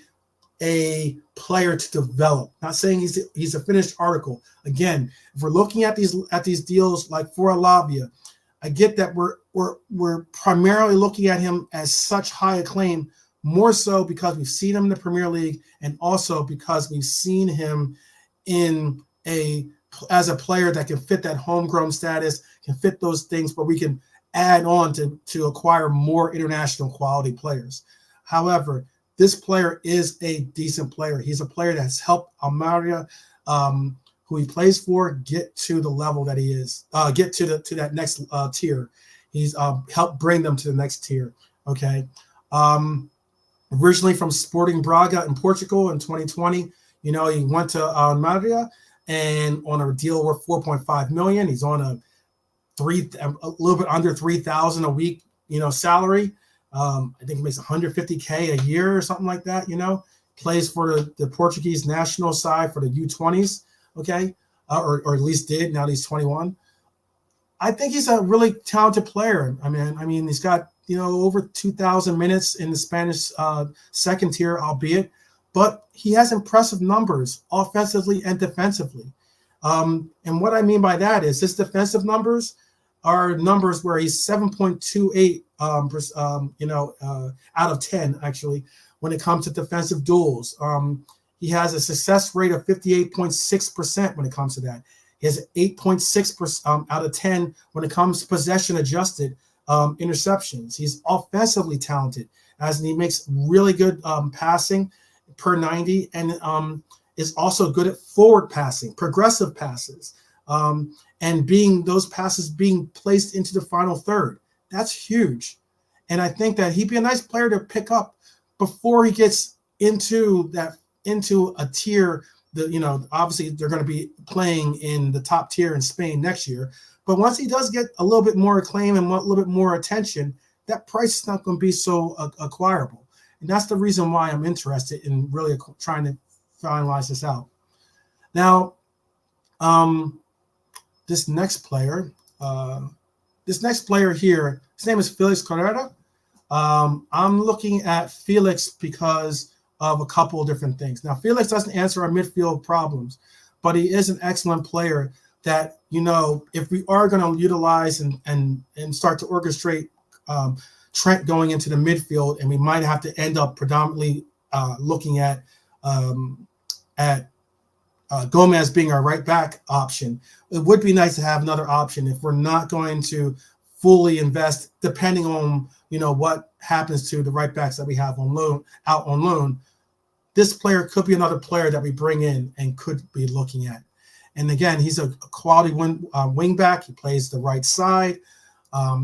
a player to develop. Not saying he's a finished article. Again, if we're looking at these deals like for Alavia, I get that we're primarily looking at him as such high acclaim, more so because we've seen him in the Premier League and also because we've seen him as a player that can fit that homegrown status, can fit those things where we can add on to acquire more international quality players. However, this player is a decent player. He's a player that's helped Almeria, who he plays for, get to the level that he is, get to that next tier. He's helped bring them to the next tier. Okay. Originally from Sporting Braga in Portugal in 2020, he went to Almeria and on a deal worth 4.5 million. He's on a little bit under 3,000 a week, salary. I think he makes 150K a year or something like that. Plays for the Portuguese national side for the U20s. Okay, or at least did. Now he's 21. I think he's a really talented player. I mean, he's got over 2,000 minutes in the Spanish second tier, albeit, but he has impressive numbers offensively and defensively. And what I mean by that is his defensive numbers. are numbers where he's 7.28, out of 10 actually when it comes to defensive duels. He has a success rate of 58.6% when it comes to that. He has 8.6% out of 10 when it comes to possession adjusted interceptions. He's offensively talented, as he makes really good passing per 90, and is also good at forward passing, progressive passes, and those passes being placed into the final third. That's huge. And I think that he'd be a nice player to pick up before he gets into a tier that, obviously they're going to be playing in the top tier in Spain next year. But once he does get a little bit more acclaim and a little bit more attention, that price is not going to be so acquirable. And that's the reason why I'm interested in really trying to finalize this out. Now, this next player here, his name is Felix Carrera. I'm looking at Felix because of a couple of different things. Now, Felix doesn't answer our midfield problems, but he is an excellent player that, if we are going to utilize and start to orchestrate Trent going into the midfield, and we might have to end up predominantly looking at Gomez being our right back option. It would be nice to have another option if we're not going to fully invest, depending on what happens to the right backs that we have out on loan. This player could be another player that we bring in and could be looking at. And again, he's a quality wing back. He plays the right side.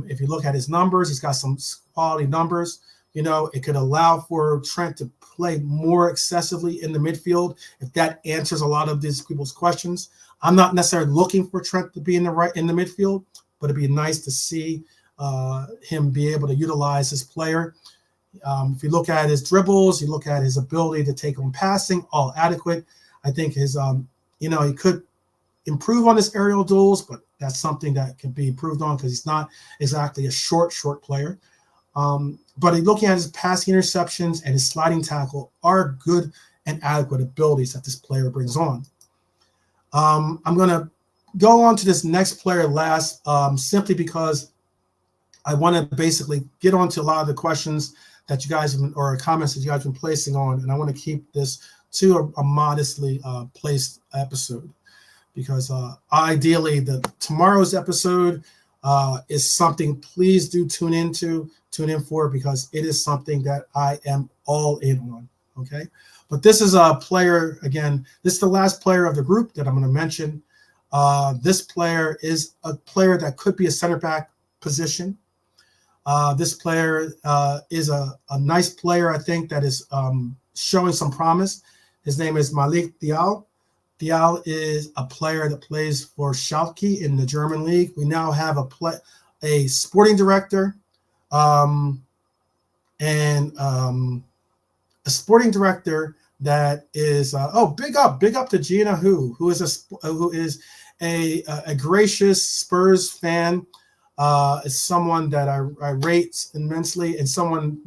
If you look at his numbers, he's got some quality numbers. It could allow for Trent to play more excessively in the midfield if that answers a lot of these people's questions. I'm not necessarily looking for Trent to be in the midfield, but it'd be nice to see him be able to utilize his player. If you look at his dribbles, you look at his ability to take on passing, all adequate. I think his, he could improve on his aerial duels, but that's something that can be improved on because he's not exactly a short player. But looking at his passing interceptions and his sliding tackle are good and adequate abilities that this player brings on. I'm going to go on to this next player last, simply because I want to basically get on to a lot of the questions that you guys have been, or comments that you guys have been placing on, and I want to keep this to a modestly placed episode, because ideally tomorrow's episode is something please do tune in for, because it is something that I am all in on. Okay, but this is a player, again, this is the last player of the group that I'm going to mention. This player is a player that could be a center back position. This player is a nice player, I think, that is showing some promise. His name is Malik Dial. Dial is a player that plays for Schalke in the German league. We now have a sporting director, and a sporting director that is big up to Gina, who is a gracious Spurs fan. Is someone that I rate immensely, and someone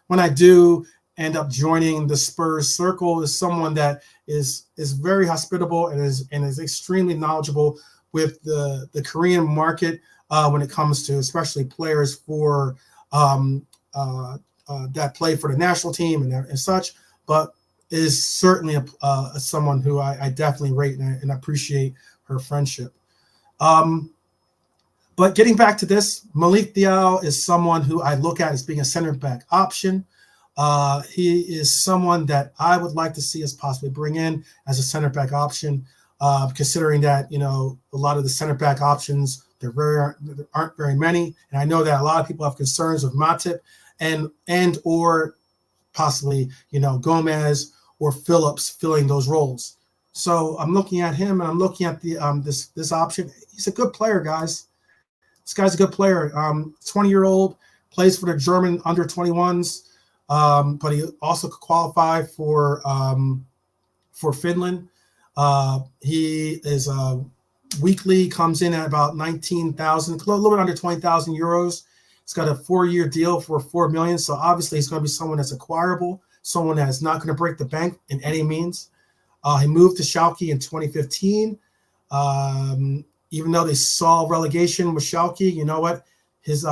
when I do end up joining the Spurs circle, is someone that is very hospitable and is extremely knowledgeable with the Korean market when it comes to especially players for that play for the national team and such, but is certainly someone who I definitely rate and appreciate her friendship. But getting back to this, Malik Dial is someone who I look at as being a center back option. He is someone that I would like to see us possibly bring in as a center back option, considering that, a lot of the center back options, there aren't very many. And I know that a lot of people have concerns with Matip and or possibly, Gomez or Phillips filling those roles. So I'm looking at him, and I'm looking at the this option. He's a good player, guys. This guy's a good player. 20-year-old, plays for the German under-21s, but he also could qualify for Finland. He is weekly, comes in at about 19,000, a little bit under 20,000 euros. He's got a 4-year deal for $4 million. So obviously he's going to be someone that's acquirable, someone that is not going to break the bank in any means. He moved to Schalke in 2015. Even though they saw relegation with Schalke, you know what? His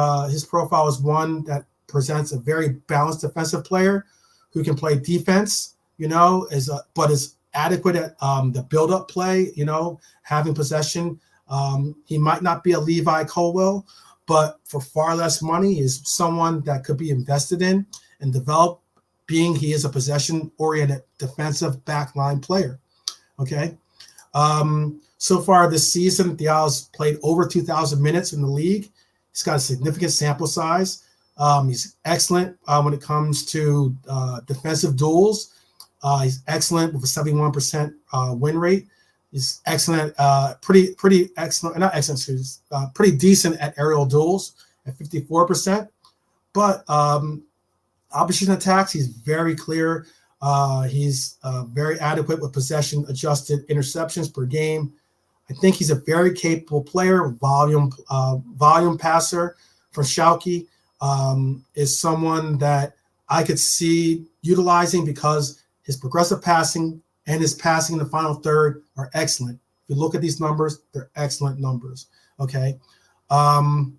profile is one that presents a very balanced defensive player who can play defense, but is adequate at the build-up play, having possession. He might not be a Levi Colwill, but for far less money is someone that could be invested in and developed, being he is a possession-oriented defensive backline player. Okay. So far this season, Diallo's played over 2,000 minutes in the league. He's got a significant sample size. He's excellent when it comes to defensive duels. He's excellent with a 71% win rate. He's excellent, pretty excellent, not excellent, he's pretty decent at aerial duels at 54%. But opposition attacks, he's very clear. He's very adequate with possession-adjusted interceptions per game. I think he's a very capable player, volume passer for Schalke. Is someone that I could see utilizing because his progressive passing and his passing in the final third are excellent. If you look at these numbers, they're excellent numbers. Okay. And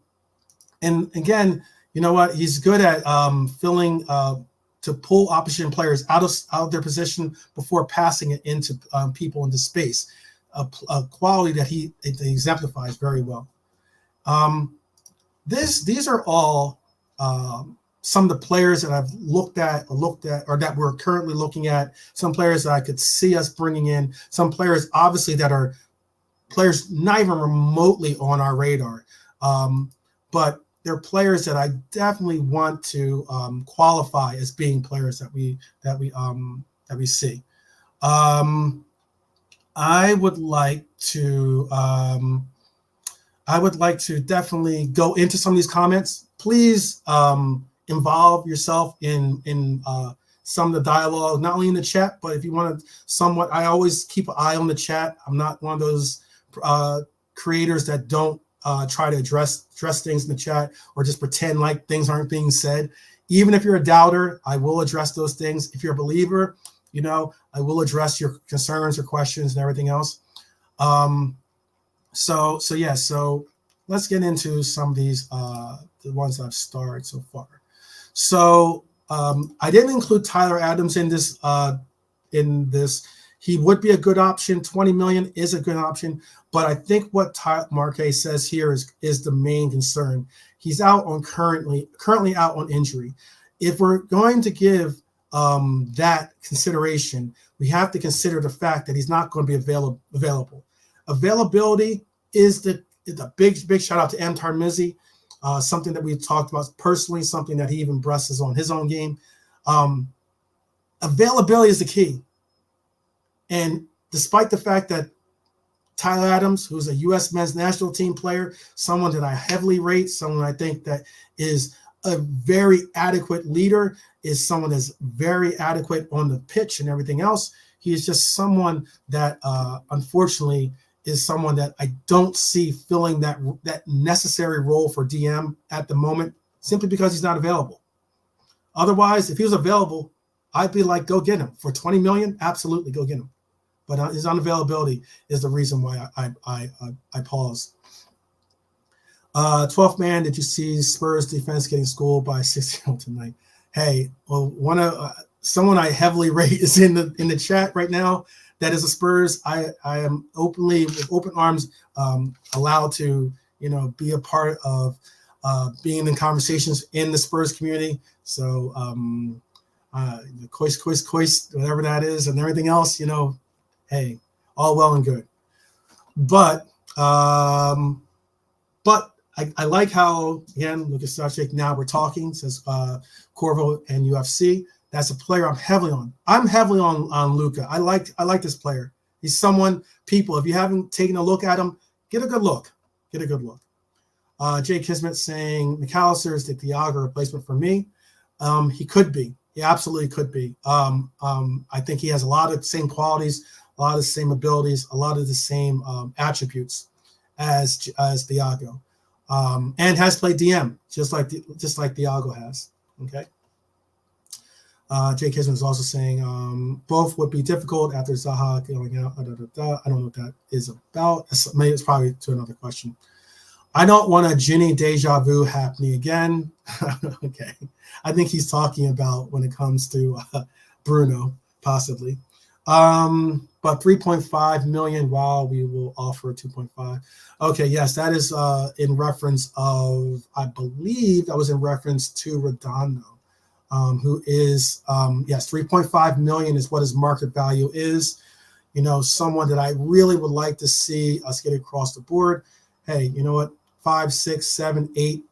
again, you know what? He's good at filling to pull opposition players out of their position before passing it into people into space. A quality that he exemplifies very well. These are all some of the players that I've looked at, or that we're currently looking at. Some players that I could see us bringing in. Some players, obviously, that are players not even remotely on our radar, but they're players that I definitely want to qualify as being players that we see. I would like to definitely go into some of these comments. Please involve yourself in some of the dialogue, not only in the chat, but if you want to somewhat, I always keep an eye on the chat. I'm not one of those creators that don't try to address things in the chat or just pretend like things aren't being said. Even if you're a doubter, I will address those things. If you're a believer, I will address your concerns or questions and everything else. So let's get into some of these, the ones I've starred so far. So I didn't include Tyler Adams in this. He would be a good option. 20 million is a good option, but I think what Marque says here is the main concern. He's out on currently out on injury. If we're going to give that consideration, we have to consider the fact that he's not going to be available. Availability is the big shout out to M. Tarmizi, something that we've talked about personally, something that he even presses on his own game. Availability is the key. And despite the fact that Tyler Adams, who's a U.S. men's national team player, someone that I heavily rate, someone I think that is a very adequate leader, is someone that's very adequate on the pitch and everything else. He is just someone that, unfortunately, is someone that I don't see filling that necessary role for DM at the moment, simply because he's not available. Otherwise, if he was available, I'd be like, go get him. For 20 million, absolutely go get him. But his unavailability is the reason why I pause. 12th man, did you see Spurs defense getting schooled by 6-0 tonight? Hey, well, someone I heavily rate is in the chat right now. That is a Spurs. I am openly, with open arms, allowed to be a part of being in conversations in the Spurs community. So the kois, whatever that is, and everything else, hey, all well and good. But I like how, again, look at Starshake, now we're talking, says Corvo and UFC. That's a player I'm heavily on. I'm heavily on Luka. I like this player. He's someone, people, if you haven't taken a look at him, get a good look. Get a good look. Jay Kismet saying McAllister is the Thiago replacement for me. He could be. He absolutely could be. I think he has a lot of the same qualities, a lot of the same abilities, a lot of the same attributes as Thiago, and has played DM just like Thiago has. Okay. Jay Kisman is also saying both would be difficult after Zaha going out. I don't know what that is about. Maybe it's probably to another question. I don't want a Ginny deja vu happening again. Okay. I think he's talking about when it comes to Bruno, possibly. But 3.5 million, wow, we will offer 2.5. Okay, yes, that is in reference of, I believe that was in reference to Redondo, who is, yes, 3.5 million is what his market value is. You know, someone that I really would like to see us get across the board. Hey, you know what? 5, 6, 7, 8,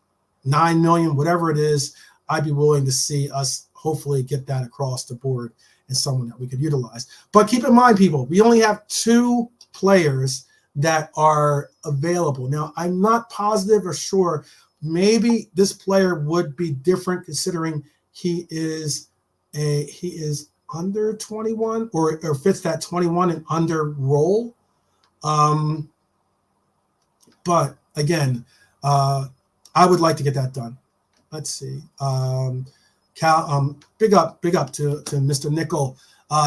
9 million, whatever it is, I'd be willing to see us hopefully get that across the board and someone that we could utilize. But keep in mind, people, we only have 2 players that are available. Now, I'm not positive or sure. Maybe this player would be different considering he is under 21 or fits that 21 and under role. But again, I would like to get that done. Let's see. Cal, big up to Mr. Nickel.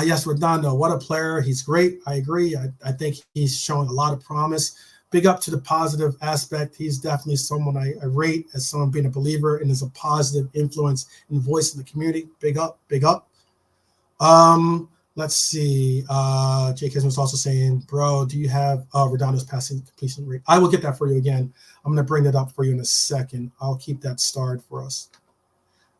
Yes, Redondo, what a player. He's great. I agree. I think he's showing a lot of promise. Big up to the positive aspect. He's definitely someone I rate as someone being a believer and is a positive influence and voice in the community. Big up, big up. Let's see. Jake was also saying, bro, do you have Redondo's passing completion rate? I will get that for you again. I'm going to bring that up for you in a second. I'll keep that starred for us.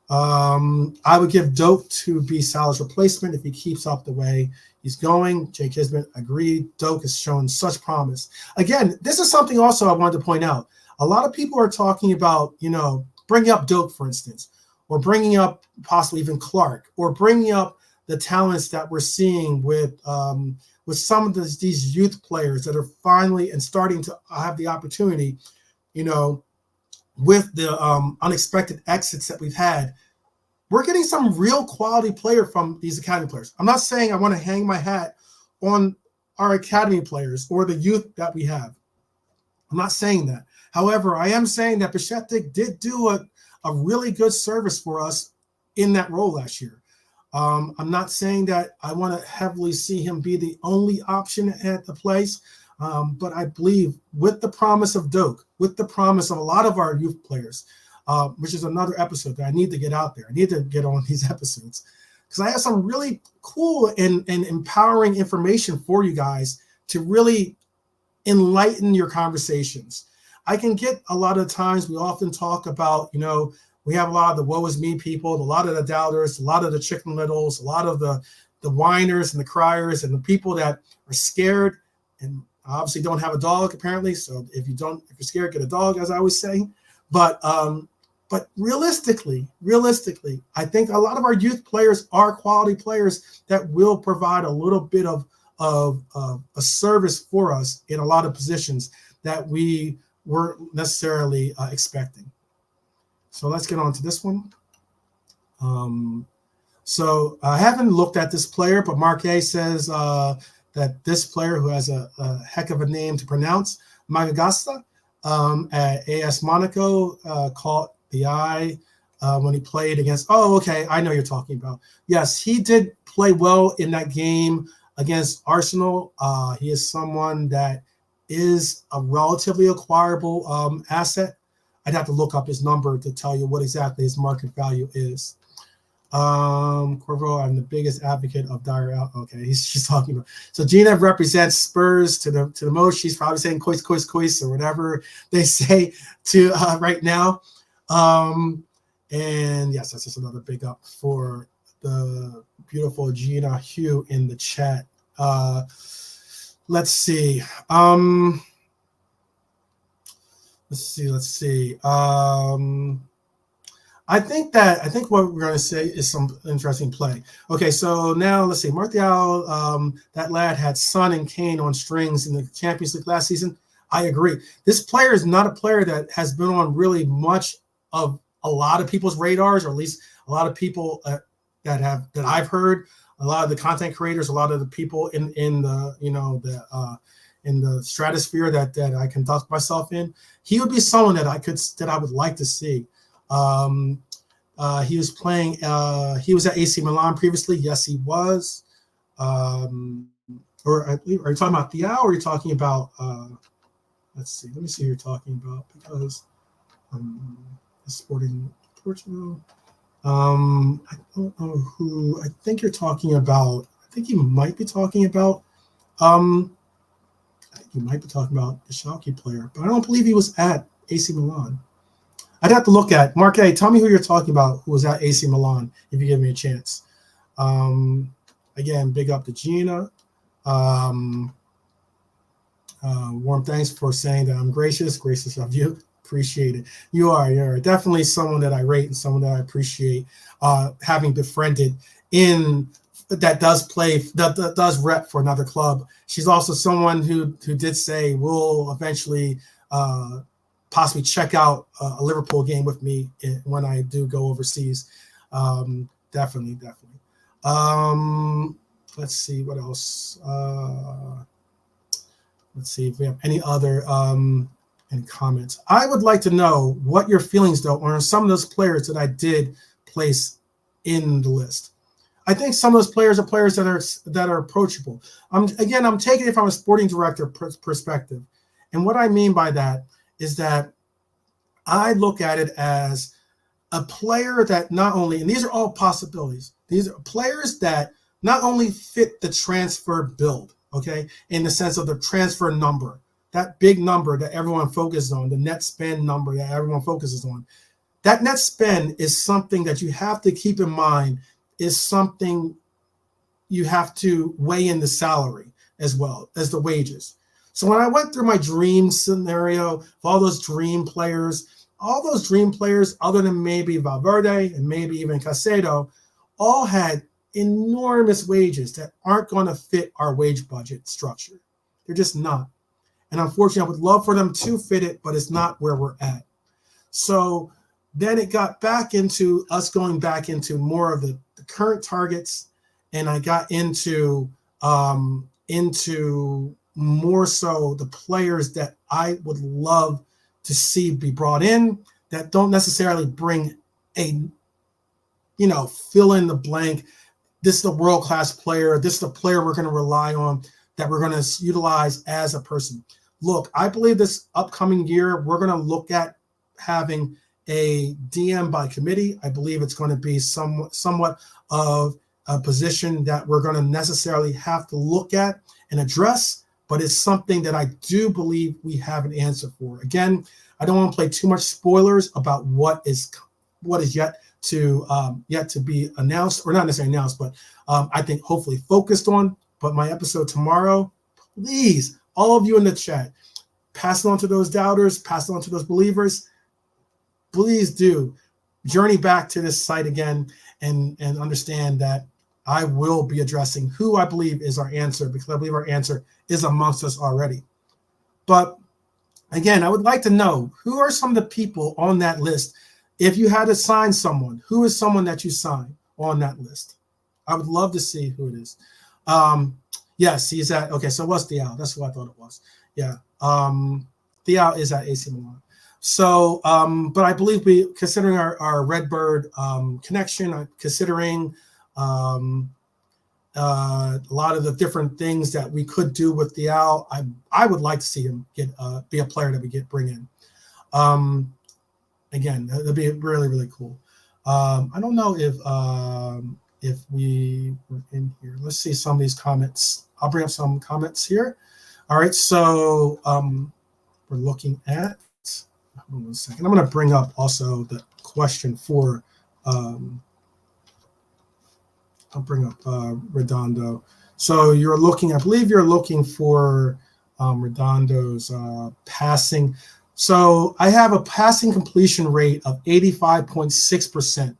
I would give Doak to be Salah's replacement if he keeps up the way he's going. Jake Kismet agreed. Doak has shown such promise. Again, this is something also I wanted to point out. A lot of people are talking about, you know, bringing up Doak, for instance, or bringing up possibly even Clark, or bringing up the talents that we're seeing with some of these youth players that are finally and starting to have the opportunity, you know, with the unexpected exits that we've had. We're getting some real quality player from these academy players. I'm not saying I want to hang my hat on our academy players or the youth that we have. I'm not saying that. However, I am saying that Bichetic did do a really good service for us in that role last year. I'm not saying that I want to heavily see him be the only option at the place, but I believe with the promise of Doak, with the promise of a lot of our youth players, which is another episode that I need to get out there. I need to get on these episodes because I have some really cool and empowering information for you guys to really enlighten your conversations. I can get a lot of times we often talk about, you know, we have a lot of the woe is me people, a lot of the doubters, a lot of the chicken littles, a lot of the whiners and the criers and the people that are scared and obviously don't have a dog apparently. So if you're scared, get a dog, as I always say. But realistically, I think a lot of our youth players are quality players that will provide a little bit of a service for us in a lot of positions that we weren't necessarily expecting. So let's get on to this one. So I haven't looked at this player, but Mark A says that this player who has a heck of a name to pronounce, Magagasta, at AS Monaco, caught the eye when he played against, oh, okay, I know you're talking about. Yes, he did play well in that game against Arsenal. He is someone that is a relatively acquirable asset. I'd have to look up his number to tell you what exactly his market value is. Corvo, I'm the biggest advocate of Dyer out. Okay, she's talking about. So Gina represents Spurs to the most. She's probably saying cois or whatever they say to right now. And yes, that's just another big up for the beautiful Gina Hugh in the chat. Let's see. Let's see. I think what we're going to say is some interesting play. Okay, so now let's see. Martial, that lad had Son and Kane on strings in the Champions League last season. I agree. This player is not a player that has been on really much of a lot of people's radars, or at least a lot of people that I've heard. A lot of the content creators, a lot of the people in the in the stratosphere that I conduct myself in. He would be someone that I would like to see. He was playing. He was at AC Milan previously. Yes, he was. Or are you talking about Thiago, or are you talking about? Let's see. Let me see who you're talking about, because Sporting Portugal. I don't know who. I think you're talking about. I think you might be talking about. I think you might be talking about the Schalke player, but I don't believe he was at AC Milan. I'd have to look at. Mark A, tell me who you're talking about who was at AC Milan, if you give me a chance. Again, big up to Gina. Warm thanks for saying that I'm gracious of you. Appreciate it. You're definitely someone that I rate and someone that I appreciate having befriended in that does play, that does rep for another club. She's also someone who did say we'll eventually possibly check out a Liverpool game with me when I do go overseas. Definitely. Let's see what else. Let's see if we have any other any comments. I would like to know what your feelings, though, on some of those players that I did place in the list. I think some of those players are players that are approachable. I'm taking it from a sporting director perspective. And what I mean by that is that I look at it as a player that not only, and these are all possibilities, these are players that not only fit the transfer build, okay, in the sense of the transfer number, that big number that everyone focuses on, the net spend number that everyone focuses on. That net spend is something that you have to keep in mind, is something you have to weigh in the salary as well as the wages. So when I went through my dream scenario of all those dream players, other than maybe Valverde and maybe even Caicedo, all had enormous wages that aren't going to fit our wage budget structure. They're just not. And unfortunately, I would love for them to fit it, but it's not where we're at. So then it got back into us going back into more of the current targets, and I got into more so the players that I would love to see be brought in that don't necessarily bring a, fill in the blank. This is a world-class player. This is the player we're going to rely on, that we're going to utilize as a person. Look, I believe this upcoming year, we're going to look at having a DM by committee. I believe it's going to be somewhat of a position that we're going to necessarily have to look at and address, but it's something that I do believe we have an answer for. Again, I don't want to play too much spoilers about what is yet to be announced, or not necessarily announced, but I think hopefully focused on. But my episode tomorrow, please, all of you in the chat, pass it on to those doubters, pass it on to those believers. Please do journey back to this site again and understand that I will be addressing who I believe is our answer, because I believe our answer is amongst us already. But again, I would like to know, who are some of the people on that list? If you had to sign someone, who is someone that you sign on that list? I would love to see who it is. Yes, he's at, okay, so what's Thiago? That's who I thought it was. Yeah. Thiago is at AC Milan. So, but I believe considering our Redbird connection, considering a lot of the different things that we could do with Thiago, I would like to see him be a player that we bring in. Again, that'd be really, really cool. I don't know if we were in here. Let's see some of these comments. I'll bring up some comments here. All right, so we're looking at, hold on a second. I'm going to bring up also the question for, I'll bring up Redondo. So you're looking, I believe you're looking for Redondo's passing. So I have a passing completion rate of 85.6%.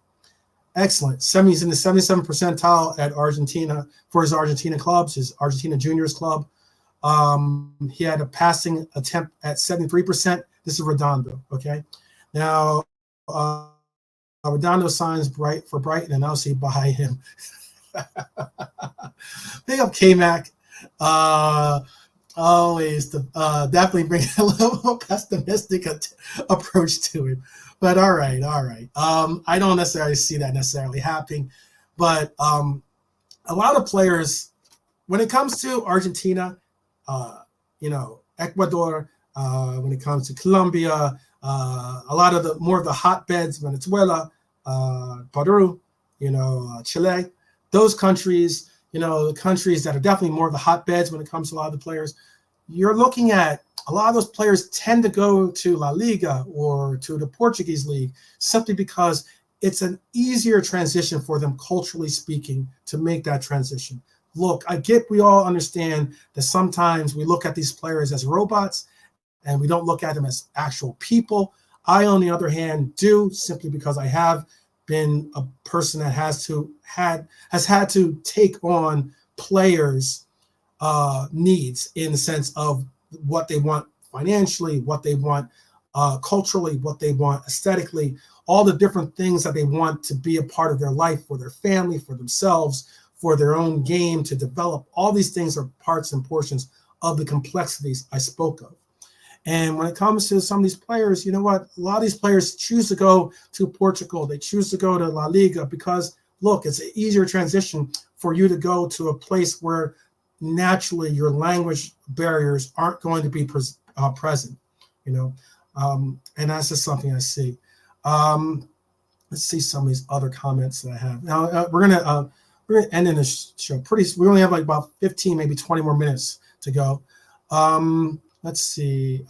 Excellent. He's in the 77th percentile at Argentina for his Argentina clubs, his Argentina Juniors club. He had a passing attempt at 73%. This is Redondo, okay? Now, Redondo signs for Brighton, and I'll see by him. Big up K-Mac. always the definitely bring a little more pessimistic approach to it. But all right, all right. I don't necessarily see that necessarily happening, but a lot of players, when it comes to Argentina, Ecuador, when it comes to Colombia, a lot of the more of the hotbeds, Venezuela, Peru, Chile, those countries, the countries that are definitely more of the hotbeds when it comes to a lot of the players, you're looking at a lot of those players tend to go to La Liga or to the Portuguese league simply because it's an easier transition for them, culturally speaking, to make that transition. Look, I get we all understand that sometimes we look at these players as robots and we don't look at them as actual people. I, on the other hand, do, simply because I have been a person that has had to take on players' needs in the sense of what they want financially, what they want culturally, what they want aesthetically, all the different things that they want to be a part of their life, for their family, for themselves, for their own game to develop. All these things are parts and portions of the complexities I spoke of. And when it comes to some of these players, you know what? A lot of these players choose to go to Portugal. They choose to go to La Liga because, look, it's an easier transition for you to go to a place where naturally your language barriers aren't going to be present, and that's just something I see. Let's see some of these other comments that I have. Now we're gonna end in this show we only have like about 15, maybe 20 more minutes to go. Let's see.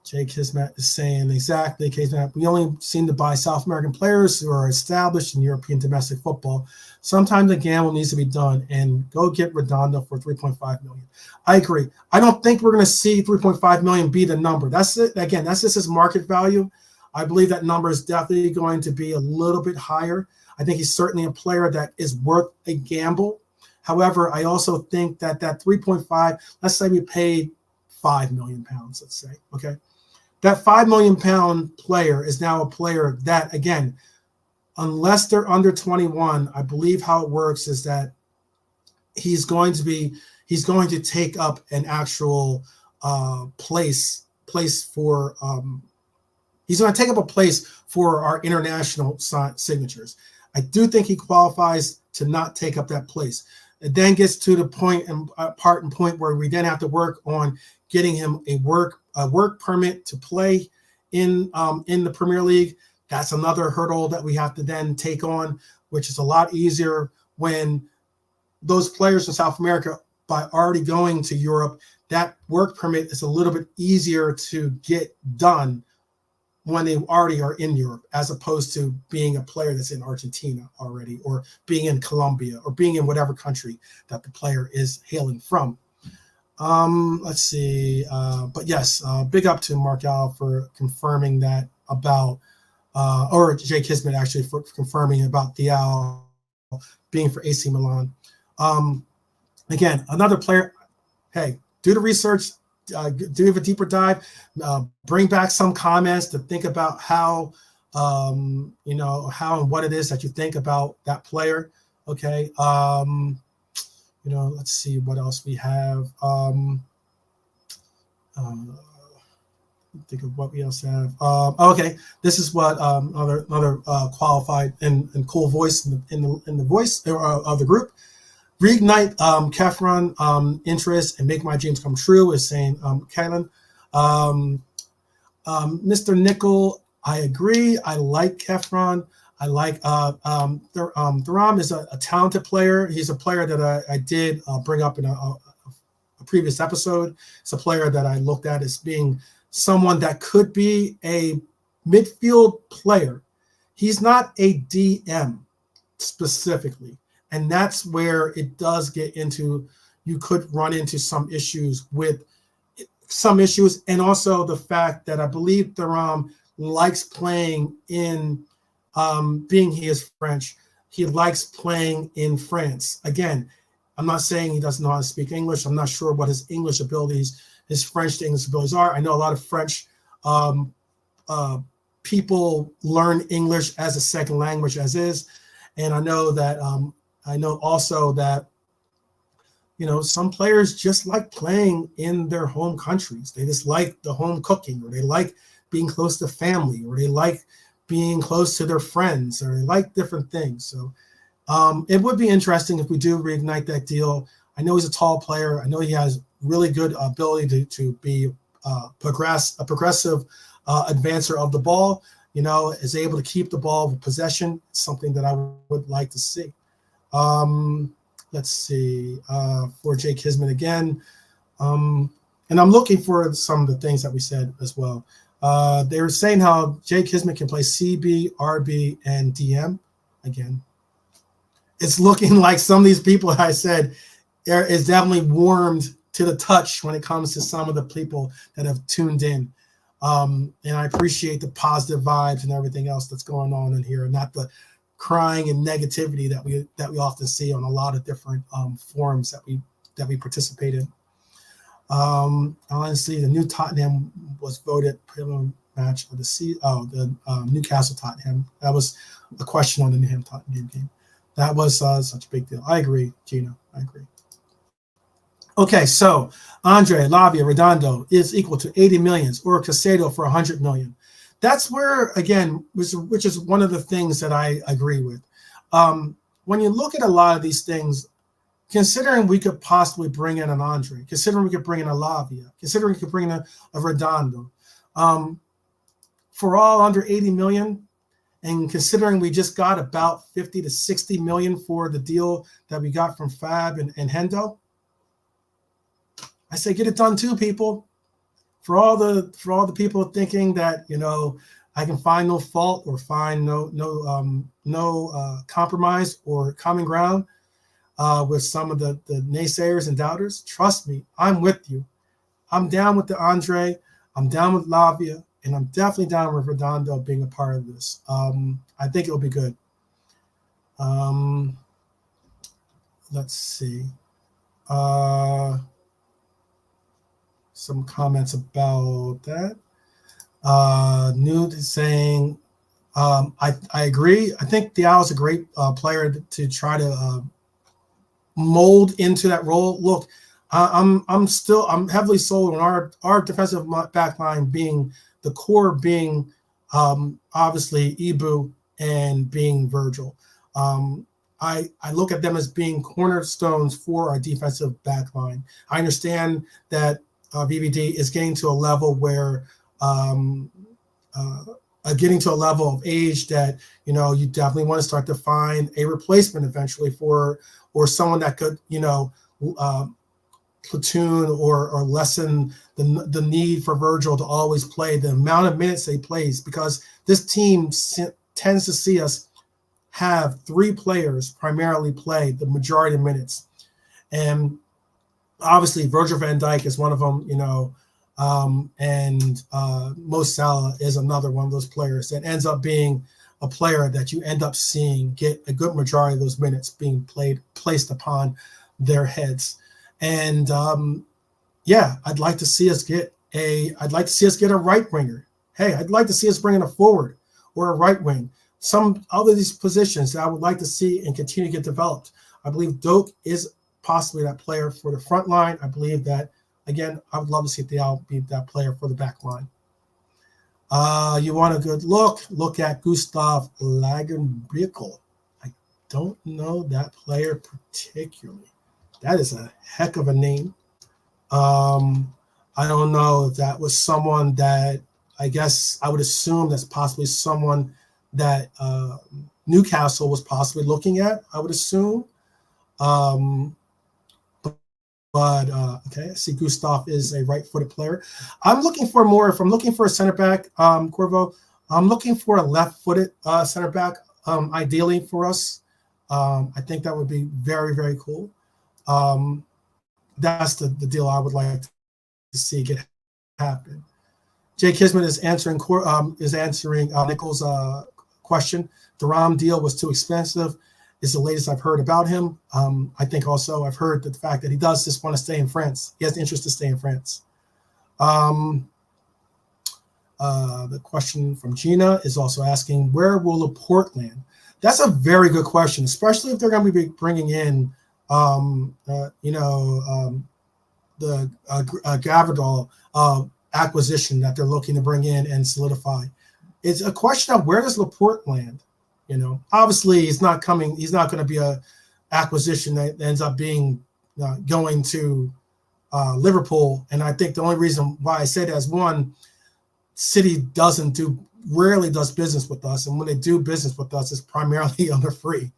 Jay Kismet is saying exactly, Kismet, we only seem to buy South American players who are established in European domestic football. Sometimes a gamble needs to be done, and go get Redondo for $3.5 million. I agree. I don't think we're going to see $3.5 million be the number. That's it. Again, that's just his market value. I believe that number is definitely going to be a little bit higher. I think he's certainly a player that is worth a gamble. However, I also think that 3.5, let's say we paid £5 million, let's say, okay? That £5 million player is now a player that, again, unless they're under 21, I believe how it works is that he's going to take up an actual place for he's going to take up a place for our international signatures. I do think he qualifies to not take up that place. It then gets to the point where we then have to work on getting him a work permit to play in the Premier League. That's another hurdle that we have to then take on, which is a lot easier when those players in South America, by already going to Europe, that work permit is a little bit easier to get done when they already are in Europe, as opposed to being a player that's in Argentina already, or being in Colombia, or being in whatever country that the player is hailing from. Let's see. But yes, big up to Mark Al for confirming that about, or Jay Kismet actually for confirming about Diao being for AC Milan. Again, another player. Hey, do the research. Do a deeper dive, bring back some comments to think about how and what it is that you think about that player. Okay. Let's see what else we have. Think of what we else have. Okay, this is what another qualified and cool voice in the voice of the group. Reignite Kefron interest and make my dreams come true, is saying Kaylin. Mr. Nickel, I agree. I like Kefron. I like Thuram is a talented player. He's a player that I did bring up in a previous episode. It's a player that I looked at as being someone that could be a midfield player. He's not a DM specifically. And that's where it does get into, you could run into some issues, and also the fact that I believe Thuram likes playing in, being he is French, he likes playing in France. Again, I'm not saying he doesn't know how to speak English. I'm not sure what his English abilities, his French to English abilities are. I know a lot of French people learn English as a second language as is. And I know that I know also that, some players just like playing in their home countries. They just like the home cooking, or they like being close to family, or they like being close to their friends, or they like different things. So it would be interesting if we do reignite that deal. I know he's a tall player. I know he has really good ability to be a progressive advancer of the ball, is able to keep the ball with possession. It's something that I would like to see. Let's see, for Jake Kisman again. And I'm looking for some of the things that we said as well. They were saying how Jake Kisman can play CB, RB, and DM. Again, it's looking like some of these people I said is definitely warmed to the touch when it comes to some of the people that have tuned in. And I appreciate the positive vibes and everything else that's going on in here, and not the crying and negativity that we often see on a lot of different forums that we participate in. Honestly, the new Tottenham was voted prelim match of the Newcastle Tottenham. That was a question on the Newham Tottenham game. That was such a big deal. I agree, Gino. I agree. Okay, so Andre, Lavia, Redondo is equal to 80 millions, or Casado for 100 million. That's where, again, which is one of the things that I agree with. When you look at a lot of these things, considering we could possibly bring in an Andre, considering we could bring in a Lavia, considering we could bring in a Redondo, for all under 80 million, and considering we just got about 50 to 60 million for the deal that we got from Fab and Hendo, I say get it done too, people. For all the people thinking that I can find no fault or find no compromise or common ground with some of the naysayers and doubters, trust me, I'm with you. I'm down with the Andre. I'm down with Lavia, and I'm definitely down with Redondo being a part of this. I think it'll be good. Let's see. Some comments about that. Nude is saying, I agree. I think Diallo is a great player to try to mold into that role. Look, I'm heavily sold on our defensive back line being the core, being obviously Ibu and being Virgil. I look at them as being cornerstones for our defensive back line. I understand that VVD is getting to a level where getting to a level of age that you definitely want to start to find a replacement eventually or someone that could platoon or lessen the need for Virgil to always play the amount of minutes he plays, because this team tends to see us have three players primarily play the majority of minutes, and obviously Virgil van Dijk is one of them, and Mo Salah is another one of those players that ends up being a player that you end up seeing get a good majority of those minutes being placed upon their heads. And I'd like to see us get a right winger. Hey, I'd like to see us bring in a forward or a right wing. Some other these positions that I would like to see and continue to get developed. I believe Doak is possibly that player for the front line. I believe that, again, I would love to see Diallo be that player for the back line. You want a good look at Gustav Lagerbrickel. I don't know that player particularly. That is a heck of a name. I don't know if that was someone that, I guess I would assume that's possibly someone that Newcastle was possibly looking at, I would assume. But okay, I see Gustav is a right-footed player. I'm looking for more. If I'm looking for a center back, Corvo, I'm looking for a left-footed center back, ideally for us. I think that would be very, very cool. That's the deal I would like to see get happen. Jay Kisman is answering Nichols' question. The Ram deal was too expensive. Is the latest I've heard about him. I think also I've heard that the fact that he does just want to stay in France. He has the interest to stay in France. The question from Gina is also asking, where will Laporte land? That's a very good question, especially if they're going to be bringing in The Gavardal acquisition that they're looking to bring in and solidify. It's a question of where does Laporte land? Obviously he's not coming. He's not going to be a acquisition that ends up being going to Liverpool. And I think the only reason why I say that is, one, City rarely does business with us, and when they do business with us, it's primarily on the free,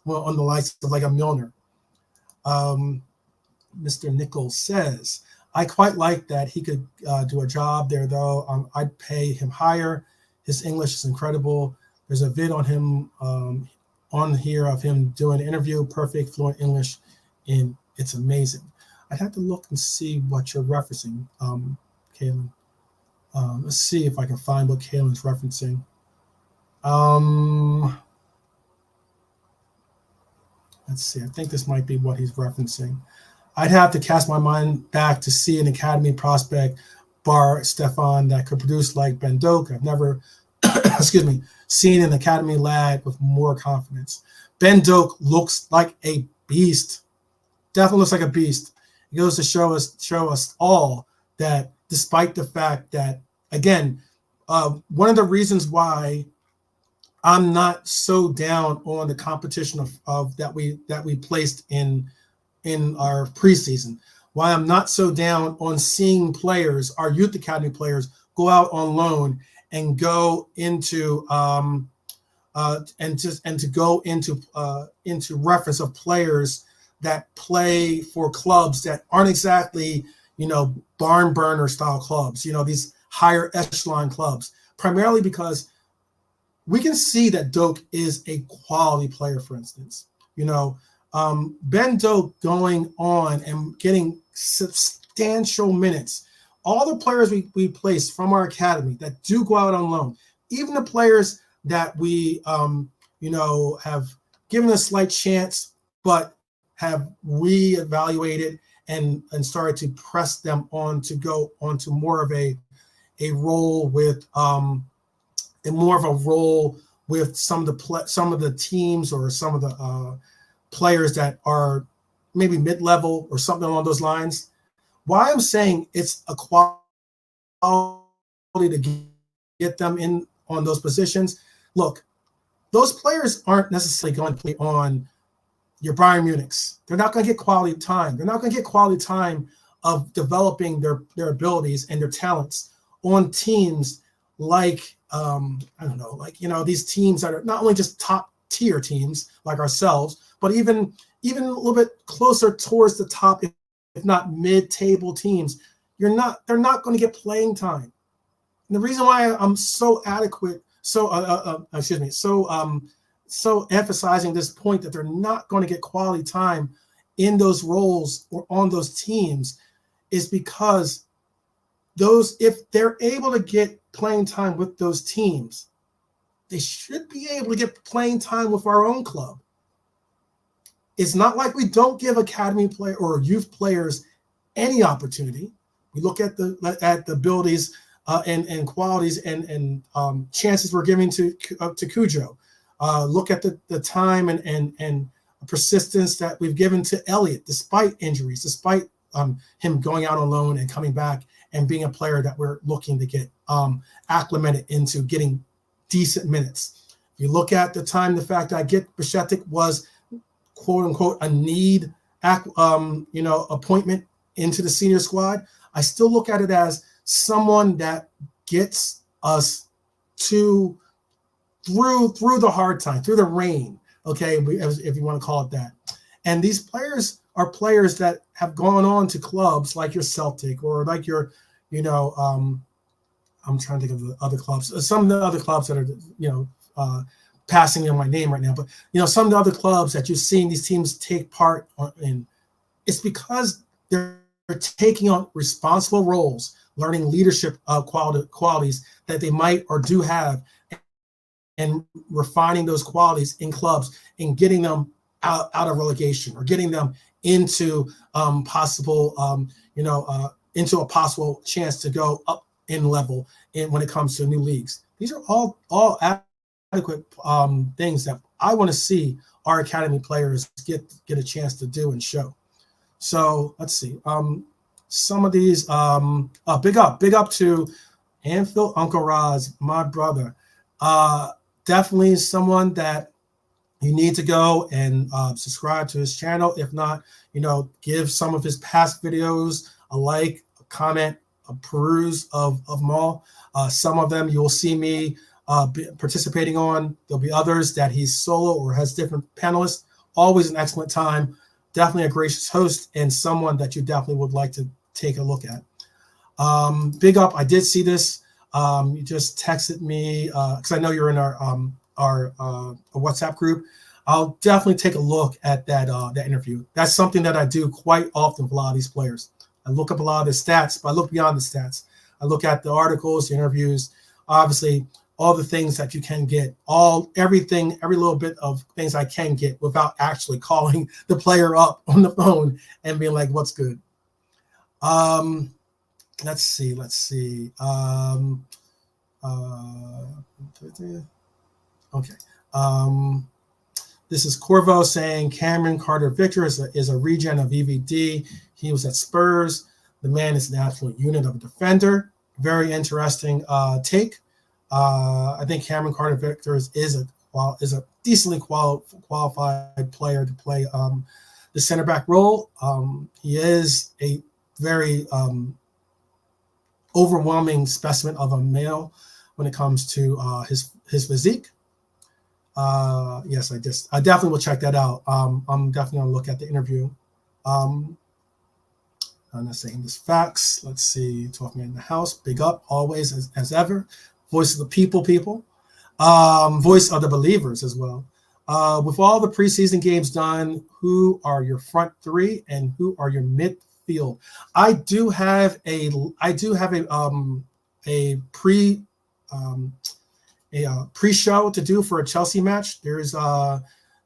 on the likes of like a Milner. Mr. Nichols says, I quite like that he could do a job there, though. I'd pay him higher. His English is incredible. There's a vid on him on here of him doing an interview, perfect, fluent English, and it's amazing. I'd have to look and see what you're referencing, Kaylin. Let's see if I can find what Kaylin's referencing. Let's see. I think this might be what he's referencing. I'd have to cast my mind back to see an academy prospect, bar Stefan, that could produce like Ben Doak. I've never, seen an academy lad with more confidence. Ben Doak looks like a beast. Definitely looks like a beast. It goes to show us all that, despite the fact that, again, one of the reasons why I'm not so down on the competition of that we placed in our preseason, why I'm not so down on seeing players, our youth academy players, go out on loan and go into into reference of players that play for clubs that aren't exactly barn burner style clubs, these higher echelon clubs, primarily because we can see that Doak is a quality player. For instance, Ben Doak going on and getting substantial minutes. All the players we place from our academy that do go out on loan, even the players that we have given a slight chance but have reevaluated and started to press them on to go onto more of a role with some of the teams or some of the players that are maybe mid-level or something along those lines. Why I'm saying it's a quality to get them in on those positions. Look, those players aren't necessarily going to play on your Bayern Munichs. They're not going to get quality time. They're not going to get quality time of developing their abilities and their talents on teams like these teams that are not only just top tier teams like ourselves, but even a little bit closer towards the top, if not mid-table teams. They're not going to get playing time. And the reason why I'm so emphasizing this point that they're not going to get quality time in those roles or on those teams is because if they're able to get playing time with those teams, they should be able to get playing time with our own club. It's not like we don't give academy player or youth players any opportunity. We look at the abilities and qualities and chances we're giving to Cujo. Look at the time and persistence that we've given to Elliott, despite injuries, despite him going out on loan and coming back and being a player that we're looking to get acclimated into getting decent minutes. If you look at the time, the fact that I get Bajcetic was quote unquote a need appointment into the senior squad, I still look at it as someone that gets us through the hard time, through the rain, okay, if you want to call it that. And these players are players that have gone on to clubs like your Celtic or like your, I'm trying to think of the other clubs, some of the other clubs that are, passing in my name right now, but some of the other clubs that you've seen these teams take part in, it's because they're taking on responsible roles, learning leadership qualities that they might or do have, and refining those qualities in clubs and getting them out of relegation or getting them into into a possible chance to go up in level when it comes to new leagues. These are all inadequate things that I want to see our academy players get a chance to do and show. So let's see. Some of these, big up to Anfield Uncle Roz, my brother. Definitely someone that you need to go and subscribe to his channel. If not, give some of his past videos a like, a comment, a peruse of them all. Some of them you'll see me participating on. There'll be others that he's solo or has different panelists. Always an excellent time. Definitely a gracious host and someone that you definitely would like to take a look at. Big up. I did see this. You just texted me because I know you're in our WhatsApp group. I'll definitely take a look at that interview. That's something that I do quite often with a lot of these players. I look up a lot of the stats, but I look beyond the stats. I look at the articles, the interviews, obviously all the things that you can get, everything, every little bit of things I can get without actually calling the player up on the phone and being like, what's good? Let's see. Okay. This is Corvo saying Cameron Carter-Victor is a regen of EVD. He was at Spurs. The man is an absolute unit of a defender. Very interesting take. I think Cameron Carter-Victor is a decently qualified player to play the center back role. He is a very overwhelming specimen of a male when it comes to his physique. Yes, I definitely will check that out. I'm definitely gonna look at the interview. I'm not saying this facts. Let's see. Talk me in the house. Big up always as ever. Voice of the people. Voice of the believers as well. With all the preseason games done, who are your front three and who are your midfield? I do have a pre-show to do for a Chelsea match. There's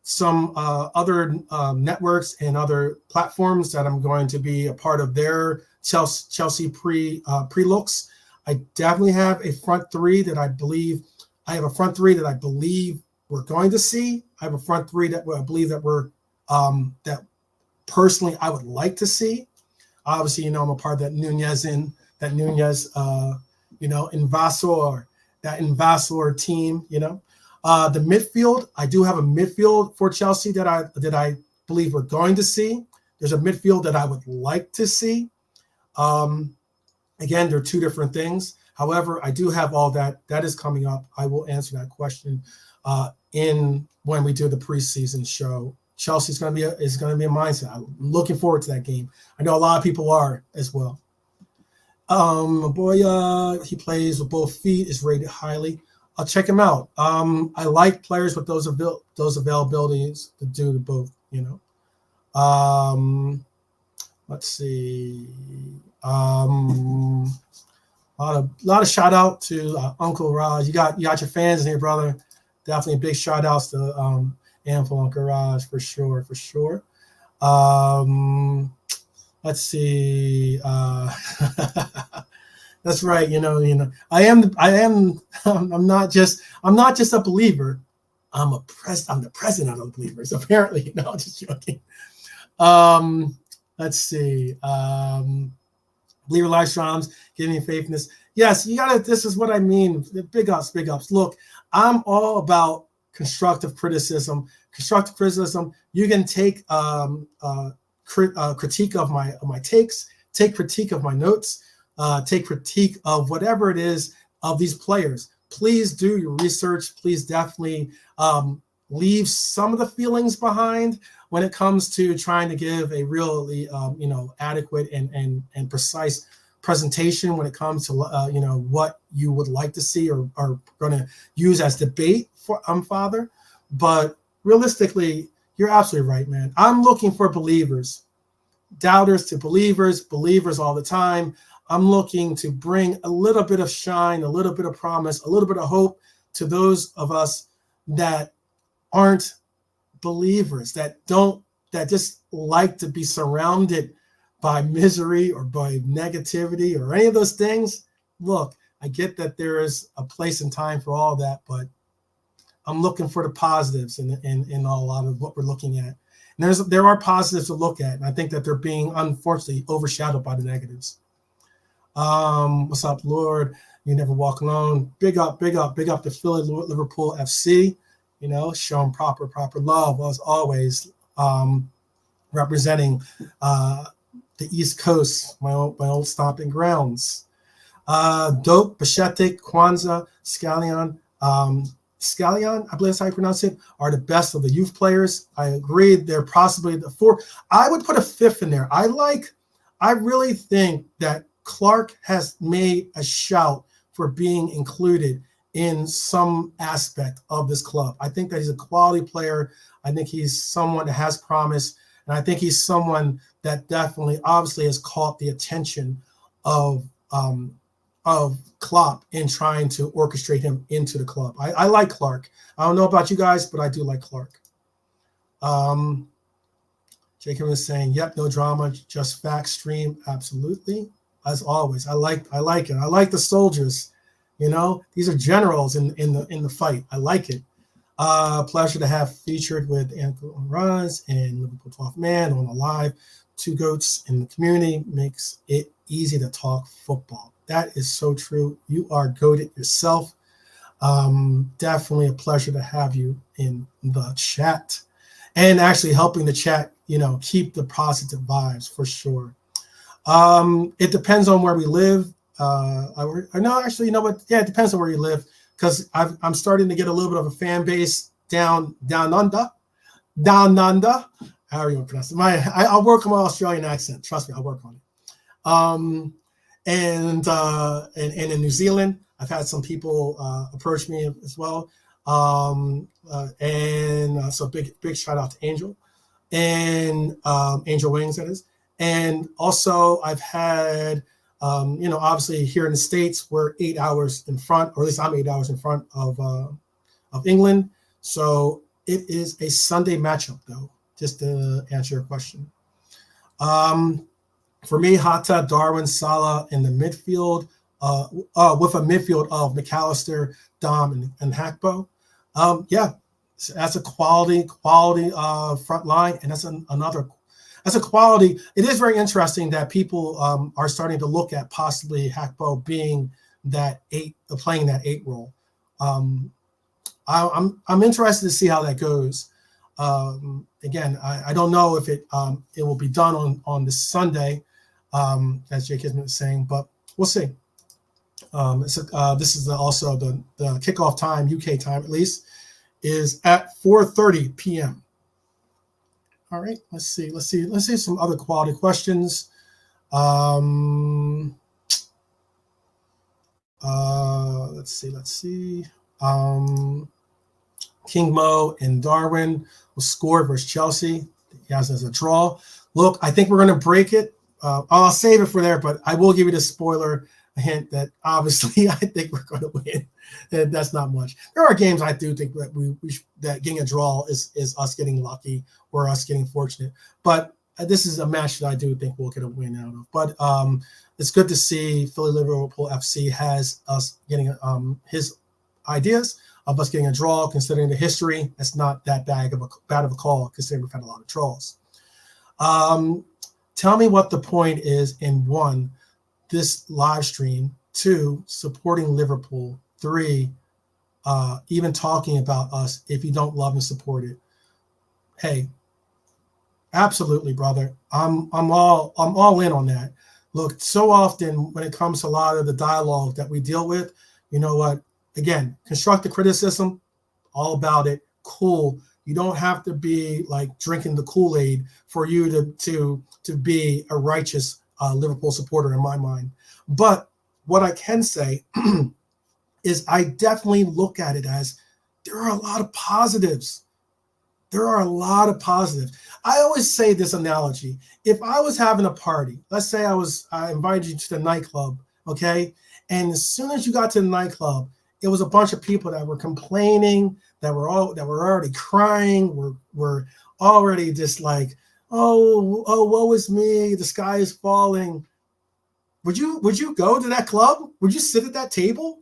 some other networks and other platforms that I'm going to be a part of their Chelsea pre-looks. I definitely have a front three that I believe we're going to see. I have a front three that I believe that that personally I would like to see. Obviously, I'm a part of that Nunez Invasor team, the midfield. I do have a midfield for Chelsea that I believe we're going to see. There's a midfield that I would like to see. Again, they're two different things. However, I do have all that is coming up. I will answer that question when we do the preseason show. Chelsea's going to be a mindset. I'm looking forward to that game. I know a lot of people are as well. He plays with both feet, is rated highly. I'll check him out. I like players with those availabilities to do to both, Let's see. A lot of shout out to Uncle Raj. You got your fans in here, brother. Definitely big shout outs to Anfield Uncle Raj for sure. Let's see. That's right. I'm not just a believer. I'm the president of the believers. Apparently, no, I'm just joking. Let's see. Believer live streams, giving me faithfulness. Yes, you gotta. This is what I mean. Big ups. Look, I'm all about constructive criticism. You can take critique of my takes, take critique of my notes, take critique of whatever it is of these players. Please do your research. Please definitely leave some of the feelings behind when it comes to trying to give a really adequate and precise presentation when it comes to what you would like to see or are going to use as debate for Father. But realistically, you're absolutely right, man. I'm looking for believers, doubters to believers all the time. I'm looking to bring a little bit of shine, a little bit of promise, a little bit of hope to those of us that aren't believers, that just like to be surrounded by misery or by negativity or any of those things. Look, I get that there is a place and time for all that, but I'm looking for the positives in a lot of what we're looking at. And there are positives to look at, and I think that they're being unfortunately overshadowed by the negatives. What's up, Lord? You never walk alone. Big up to Philly, Liverpool FC. You know, showing proper love as always. Representing the East Coast, my old stomping grounds. Dope, Bashete, Kwanzaa, Scallion, Scallion, I believe that's how you pronounce it, are the best of the youth players. I agree. They're possibly the four. I would put a fifth in there. I really think that Clark has made a shout for being included in some aspect of this club. I think that he's a quality player. I think he's someone that has promise. And I think he's someone that definitely, obviously, has caught the attention of Klopp in trying to orchestrate him into the club. I like Clark. I don't know about you guys, but I do like Clark. Jacob is saying, "Yep, no drama, just facts. Stream, absolutely, as always. I like it. I like the soldiers. You know, these are generals in the fight. I like it. Pleasure to have featured with Anthony Runs and Liverpool 12th Man on a live. Two goats in the community makes it easy to talk football." That is so true. You are goated yourself. Definitely a pleasure to have you in the chat and actually helping the chat, you know, keep the positive vibes for sure. It depends on where we live. No, actually, you know what? Yeah, it depends on where you live. Because I'm starting to get a little bit of a fan base down under. How are you pronounce it? I'll work on my Australian accent. Trust me, I'll work on it. And in New Zealand, I've had some people approach me as well. So big shout out to Angel and Angel Wings, that is. And also I've had. You know, obviously here in the States, we're 8 hours in front, or at least I'm 8 hours in front of England. So it is a Sunday matchup, though, just to answer your question. For me, Hatta, Darwin, Salah in the midfield, with a midfield of McAllister, Dom, and Hakpo. Yeah, that's a quality front line, and that's another. As a quality, it is very interesting that people are starting to look at possibly Hakpo being playing that 8 role. I'm interested to see how that goes. Again, I don't know if it will be done on this Sunday, as Jake has been saying, but we'll see. This is also the kickoff time, UK time at least, is at 4:30 p.m. All right, let's see some other quality questions. Let's see. King Mo and Darwin will score versus Chelsea. He has as a draw. Look, I think we're going to break it. I'll save it for there, but I will give you the spoiler hint that obviously I think we're going to win. And that's not much. There are games I do think that that getting a draw is us getting lucky or us getting fortunate. But this is a match that I do think we'll get a win out of. But it's good to see Philly Liverpool FC has us getting his ideas of us getting a draw, considering the history. It's not that bad of a call, considering we've had a lot of draws. Tell me what the point is in 1, this live stream, 2, supporting Liverpool, 3, even talking about us if you don't love and support it. Hey, absolutely, brother. I'm all in on that. Look, so often when it comes to a lot of the dialogue that we deal with, you know what? Again, constructive criticism, all about it. Cool. You don't have to be like drinking the Kool-Aid for you to be a righteous Liverpool supporter in my mind. But what I can say is I definitely look at it as there are a lot of positives. There are a lot of positives. I always say this analogy. If I was having a party, let's say I invited you to the nightclub, okay? And as soon as you got to the nightclub, it was a bunch of people that were complaining, that were already crying, were already just like, oh, woe is me, the sky is falling. Would you go to that club? Would you sit at that table?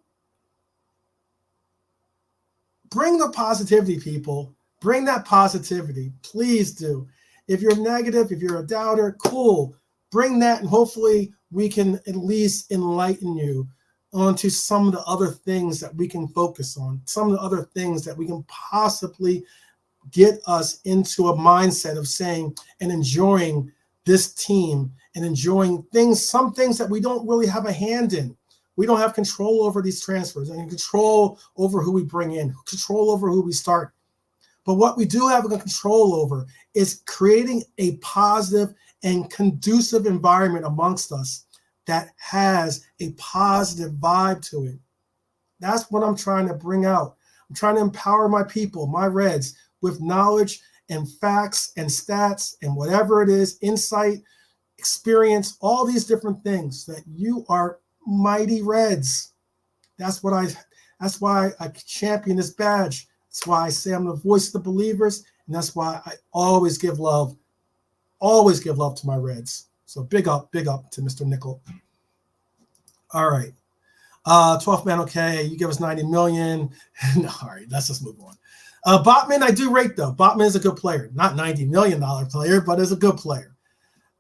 bring the positivity, people. Bring that positivity. Please do. If you're negative, if you're a doubter, cool. Bring that, and hopefully we can at least enlighten you onto some of the other things that we can focus on, some of the other things that we can possibly get us into a mindset of saying and enjoying this team and enjoying things, some things that we don't really have a hand in. We don't have control over these transfers and control over who we bring in, control over who we start. But what we do have control over is creating a positive and conducive environment amongst us that has a positive vibe to it. That's what I'm trying to bring out. I'm trying to empower my people, my Reds, with knowledge and facts and stats and whatever it is, insight, experience, all these different things, that you are mighty Reds. That's why I champion this badge. That's why I say I'm the voice of the believers, and that's why I always give love to my Reds. So big up to Mr. Nickel. All right. 12th man, okay. You give us 90 million. No, all right, let's just move on. Botman, I do rate, though. Botman is a good player. Not $90 million player, but is a good player.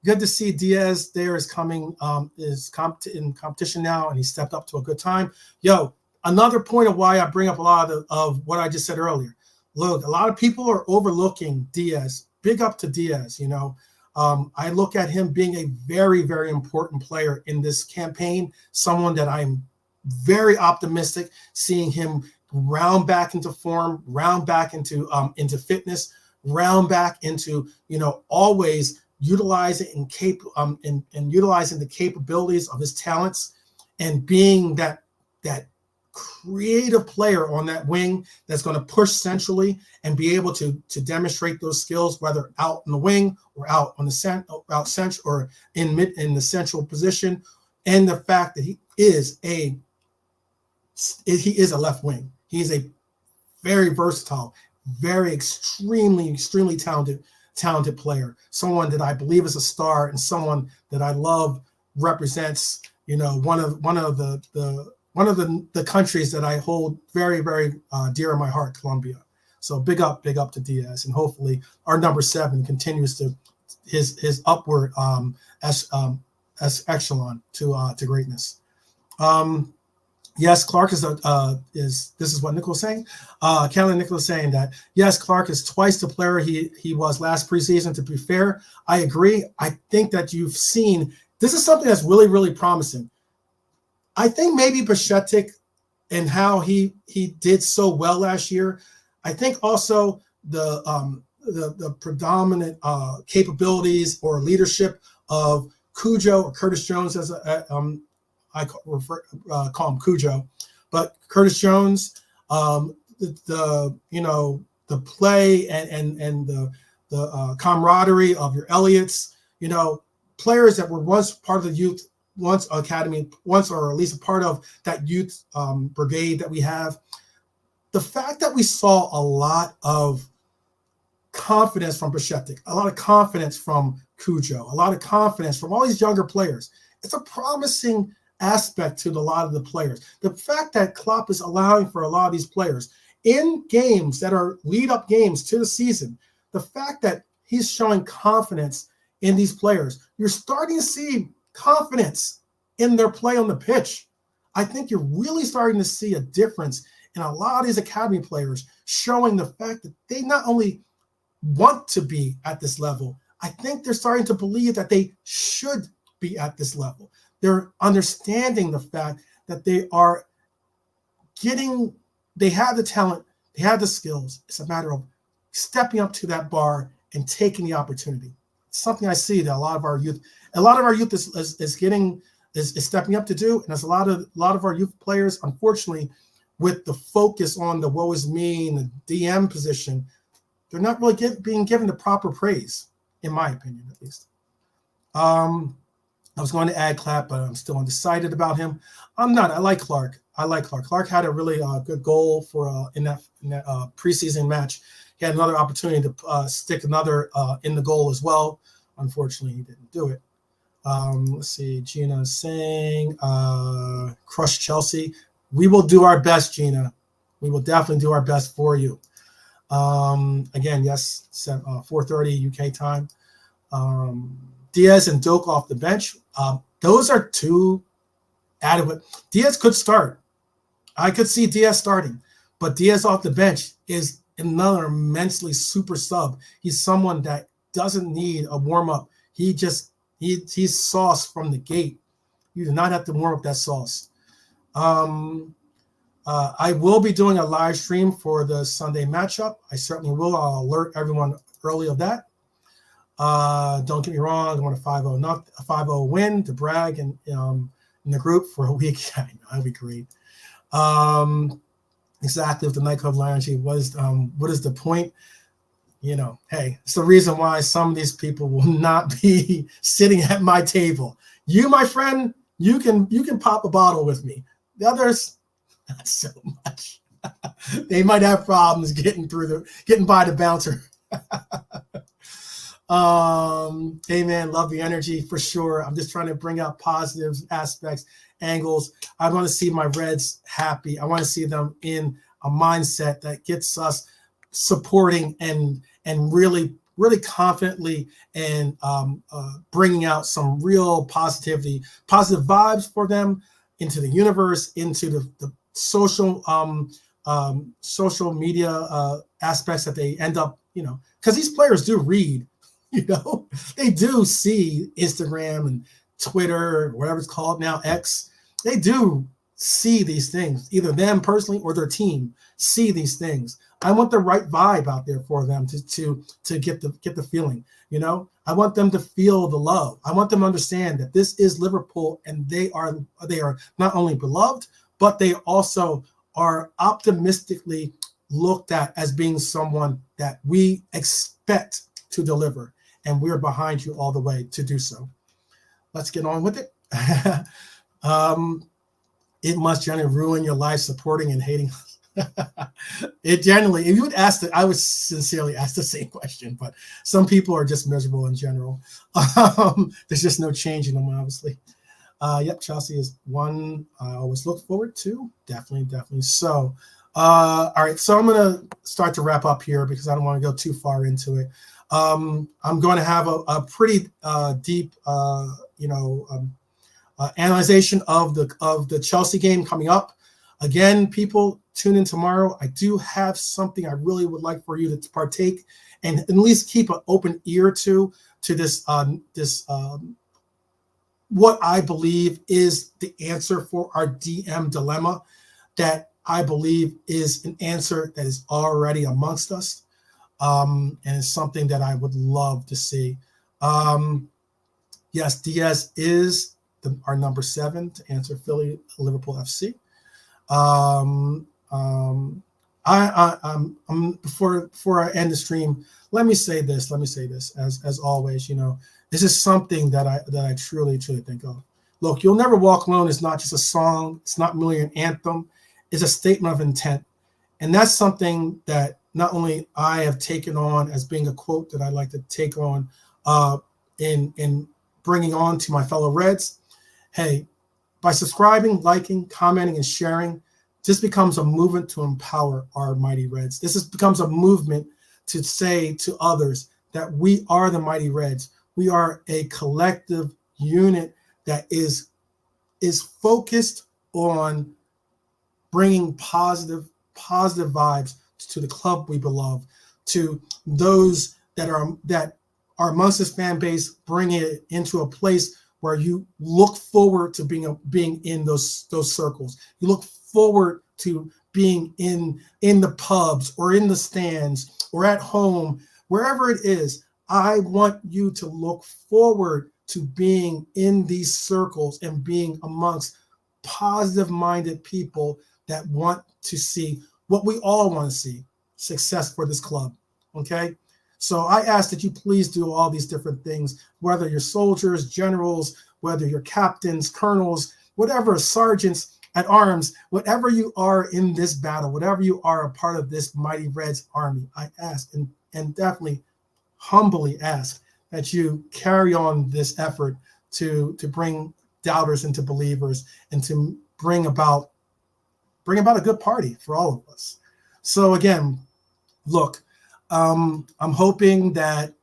Good to see Diaz there is coming, in competition now, and he stepped up to a good time. Yo, another point of why I bring up a lot of what I just said earlier. Look, a lot of people are overlooking Diaz. Big up to Diaz, you know. I look at him being a very, very important player in this campaign, someone that I'm very optimistic seeing him round back into form, round back into fitness, round back into, you know, always utilizing and utilizing the capabilities of his talents and being that creative player on that wing that's going to push centrally and be able to demonstrate those skills, whether out in the wing or out on the central or in the central position. And the fact that he is a left wing. He is a very versatile, very extremely talented player. Someone that I believe is a star and someone that I love represents, you know, one of the countries that I hold very, very dear in my heart, Colombia. So big up to Diaz, and hopefully our number 7 continues to his upward as echelon to greatness. Yes, Clark is this is what Nick was saying. Callan Nick was saying that yes, Clark is twice the player he was last preseason. To be fair, I agree. I think that you've seen this is something that's really, really promising. I think maybe Bajcetic and how he did so well last year. I think also the predominant capabilities or leadership of Cujo or Curtis Jones, as I call him Cujo, but Curtis Jones, the play and the camaraderie of your Elliots, you know, players that were once part of the youth. Once academy, once or at least a part of that youth brigade that we have. The fact that we saw a lot of confidence from Bajcetic, a lot of confidence from Cujo, a lot of confidence from all these younger players, it's a promising aspect to a lot of the players. The fact that Klopp is allowing for a lot of these players in games that are lead-up games to the season, the fact that he's showing confidence in these players, you're starting to see confidence in their play on the pitch. I think you're really starting to see a difference in a lot of these academy players showing the fact that they not only want to be at this level, I think they're starting to believe that they should be at this level. They're understanding the fact that they have the talent, they have the skills. It's a matter of stepping up to that bar and taking the opportunity. It's something I see that a lot of our youth is stepping up to do, and there's a lot of our youth players, unfortunately, with the focus on the woe is me and the DM position, they're not really being given the proper praise, in my opinion, at least. I was going to add Clapp, but I'm still undecided about him. I'm not. I like Clark. Clark had a really good goal for in that preseason match. He had another opportunity to stick another in the goal as well. Unfortunately, he didn't do it. Let's see. Gina is saying, crush Chelsea. We will do our best, Gina. We will definitely do our best for you. Again, yes, 4:30 UK time. Diaz and Doak off the bench. Those are two adequate. Diaz could start. I could see Diaz starting, but Diaz off the bench is another immensely super sub. He's someone that doesn't need a warm up. He's sauce from the gate. You do not have to warm up that sauce. I will be doing a live stream for the Sunday matchup. I certainly will. I'll alert everyone early of that. Don't get me wrong. I want a 5-0 win to brag in the group for a week. That'd be great. Exactly with the nightclub lounge. What is the point? Hey, it's the reason why some of these people will not be sitting at my table. You, my friend, you can pop a bottle with me. The others, not so much. They might have problems getting by the bouncer. Hey man, love the energy for sure. I'm just trying to bring out positive aspects, angles. I want to see my Reds happy. I want to see them in a mindset that gets us supporting and really confidently and bringing out some real positive vibes for them into the universe, into the social media aspects that they end up, because these players do read, they do see Instagram and Twitter, or whatever it's called now, X. They do see these things, either them personally or their team see these things. I want the right vibe out there for them to get the feeling. I want them to feel the love. I want them to understand that this is Liverpool, and they are not only beloved, but they also are optimistically looked at as being someone that we expect to deliver, and we're behind you all the way to do so. Let's get on with it. It must generally ruin your life supporting and hating. It generally, if you would ask I would sincerely ask the same question, but some people are just miserable in general. There's just no change in them, obviously. Yep, Chelsea is one I always look forward to. Definitely. So, all right, so I'm going to start to wrap up here because I don't want to go too far into it. I'm going to have a pretty deep, analyzation of the Chelsea game coming up. Again, people, tune in tomorrow. I do have something I really would like for you to partake and at least keep an open ear to this what I believe is the answer for our DM dilemma, that I believe is an answer that is already amongst us, and it's something that I would love to see. Yes, Diaz is our number 7 to answer Liverpool FC. Before I end the stream, let me say this as always, this is something that I truly think of. Look, You'll Never Walk Alone is not just a song. It's not merely an anthem. It's a statement of intent. And that's something that not only I have taken on as being a quote that I like to take on in bringing on to my fellow Reds. Hey, by subscribing, liking, commenting, and sharing, this becomes a movement to empower our mighty Reds. Becomes a movement to say to others that we are the mighty Reds. We are a collective unit that is focused on bringing positive vibes to the club we beloved, to those that are amongst this fan base, bringing it into a place where you look forward to being in those circles. You look forward to being in the pubs or in the stands or at home, wherever it is. I want you to look forward to being in these circles and being amongst positive-minded people that want to see what we all want to see, success for this club, okay? So I ask that you please do all these different things, whether you're soldiers, generals, whether you're captains, colonels, whatever, sergeants at arms, whatever you are in this battle, whatever you are a part of this mighty Reds army, I ask and definitely humbly ask that you carry on this effort to bring doubters into believers and to bring about bring about a good party for all of us. So again, look, I'm hoping that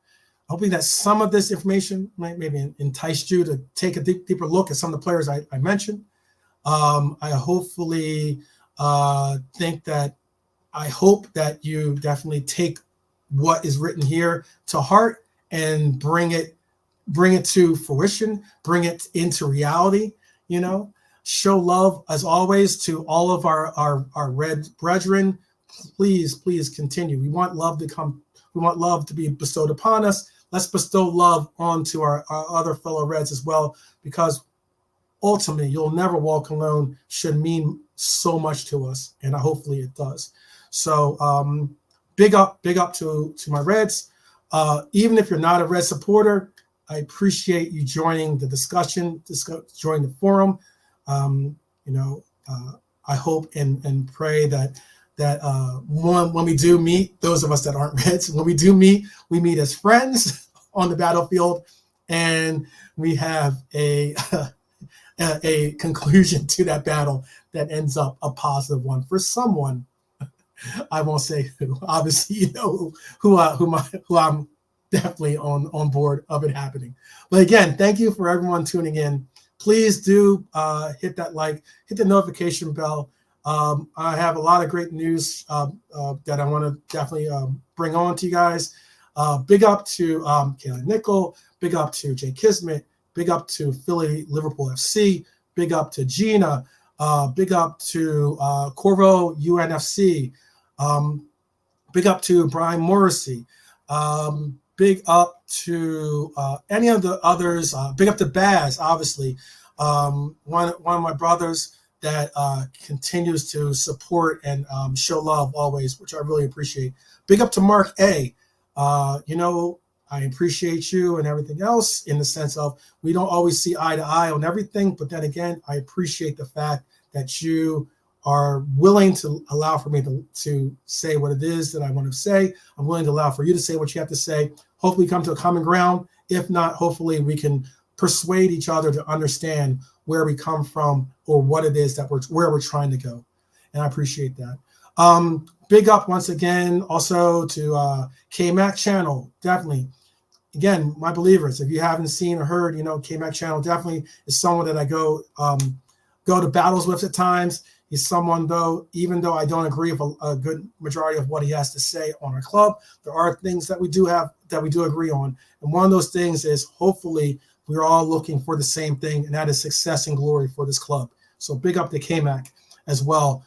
some of this information might maybe entice you to take a deeper look at some of the players I mentioned. I hope that you definitely take what is written here to heart and bring it to fruition, bring it into reality. Show love as always to all of our red brethren. Please continue. We want love to come. We want love to be bestowed upon us. Let's bestow love onto our other fellow Reds as well, because ultimately, you'll never walk alone should mean so much to us, and hopefully it does. So big up to my Reds. Even if you're not a Red supporter, I appreciate you joining the discussion, join the forum. I hope and pray that when we do meet, those of us that aren't Reds, when we do meet, we meet as friends on the battlefield, and we have a conclusion to that battle that ends up a positive one for someone. I won't say who. Obviously, you know who I'm definitely on board of it happening. But again, thank you for everyone tuning in. Please do hit that like, hit the notification bell. I have a lot of great news that I want to definitely bring on to you guys. Big up to Kayla Nickel. Big up to Jay Kismet. Big up to Philly Liverpool FC. Big up to Gina. Big up to Corvo UNFC. Big up to Brian Morrissey. Big up to any of the others. Big up to Baz, obviously. One of my brothers that continues to support and show love always, which I really appreciate. Big up to Mark A. I appreciate you and everything else in the sense of we don't always see eye to eye on everything, but then again, I appreciate the fact that you are willing to allow for me to say what it is that I want to say. I'm willing to allow for you to say what you have to say. Hopefully come to a common ground. If not, hopefully we can persuade each other to understand where we come from or what it is that where we're trying to go. And I appreciate that. Big up once again also to K-Mac channel. Definitely. Again, my believers, if you haven't seen or heard, K-Mac channel definitely is someone that I go to battles with at times. He's someone, though, even though I don't agree with a good majority of what he has to say on our club, there are things that we do agree on. And one of those things is hopefully we're all looking for the same thing, and that is success and glory for this club. So big up to K-Mac as well,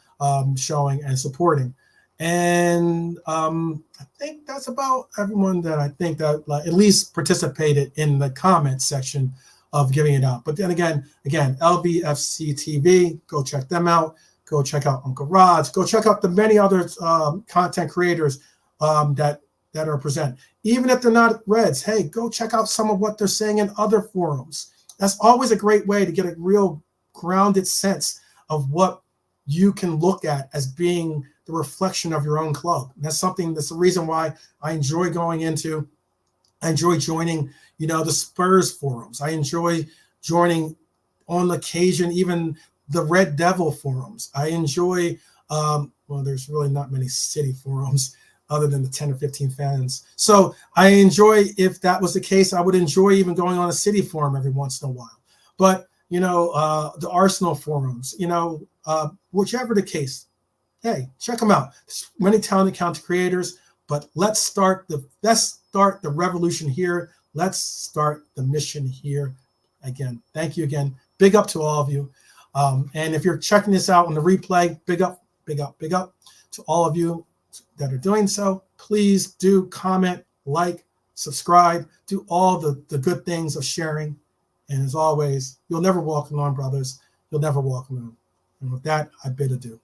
showing and supporting. And I think that's about everyone that I think that at least participated in the comment section of giving it out. But then again, LBFC TV, go check them out. Go check out Uncle Rod's. Go check out the many other content creators that are present. Even if they're not Reds, hey, go check out some of what they're saying in other forums. That's always a great way to get a real grounded sense of what you can look at as being the reflection of your own club. And that's the reason why I enjoy joining, the Spurs forums. I enjoy joining on occasion, even the Red Devil forums. I enjoy, there's really not many city forums other than the 10 or 15 fans. So I enjoy, if that was the case, I would enjoy even going on a city forum every once in a while. But, the Arsenal forums, whichever the case, hey, check them out. There's many talented content creators, but let's start the revolution here. Let's start the mission here. Again, thank you again. Big up to all of you. And if you're checking this out on the replay, big up to all of you that are doing so. Please do comment, like, subscribe, do all the good things of sharing. And as always, you'll never walk alone, brothers. You'll never walk alone. And with that, I bid adieu.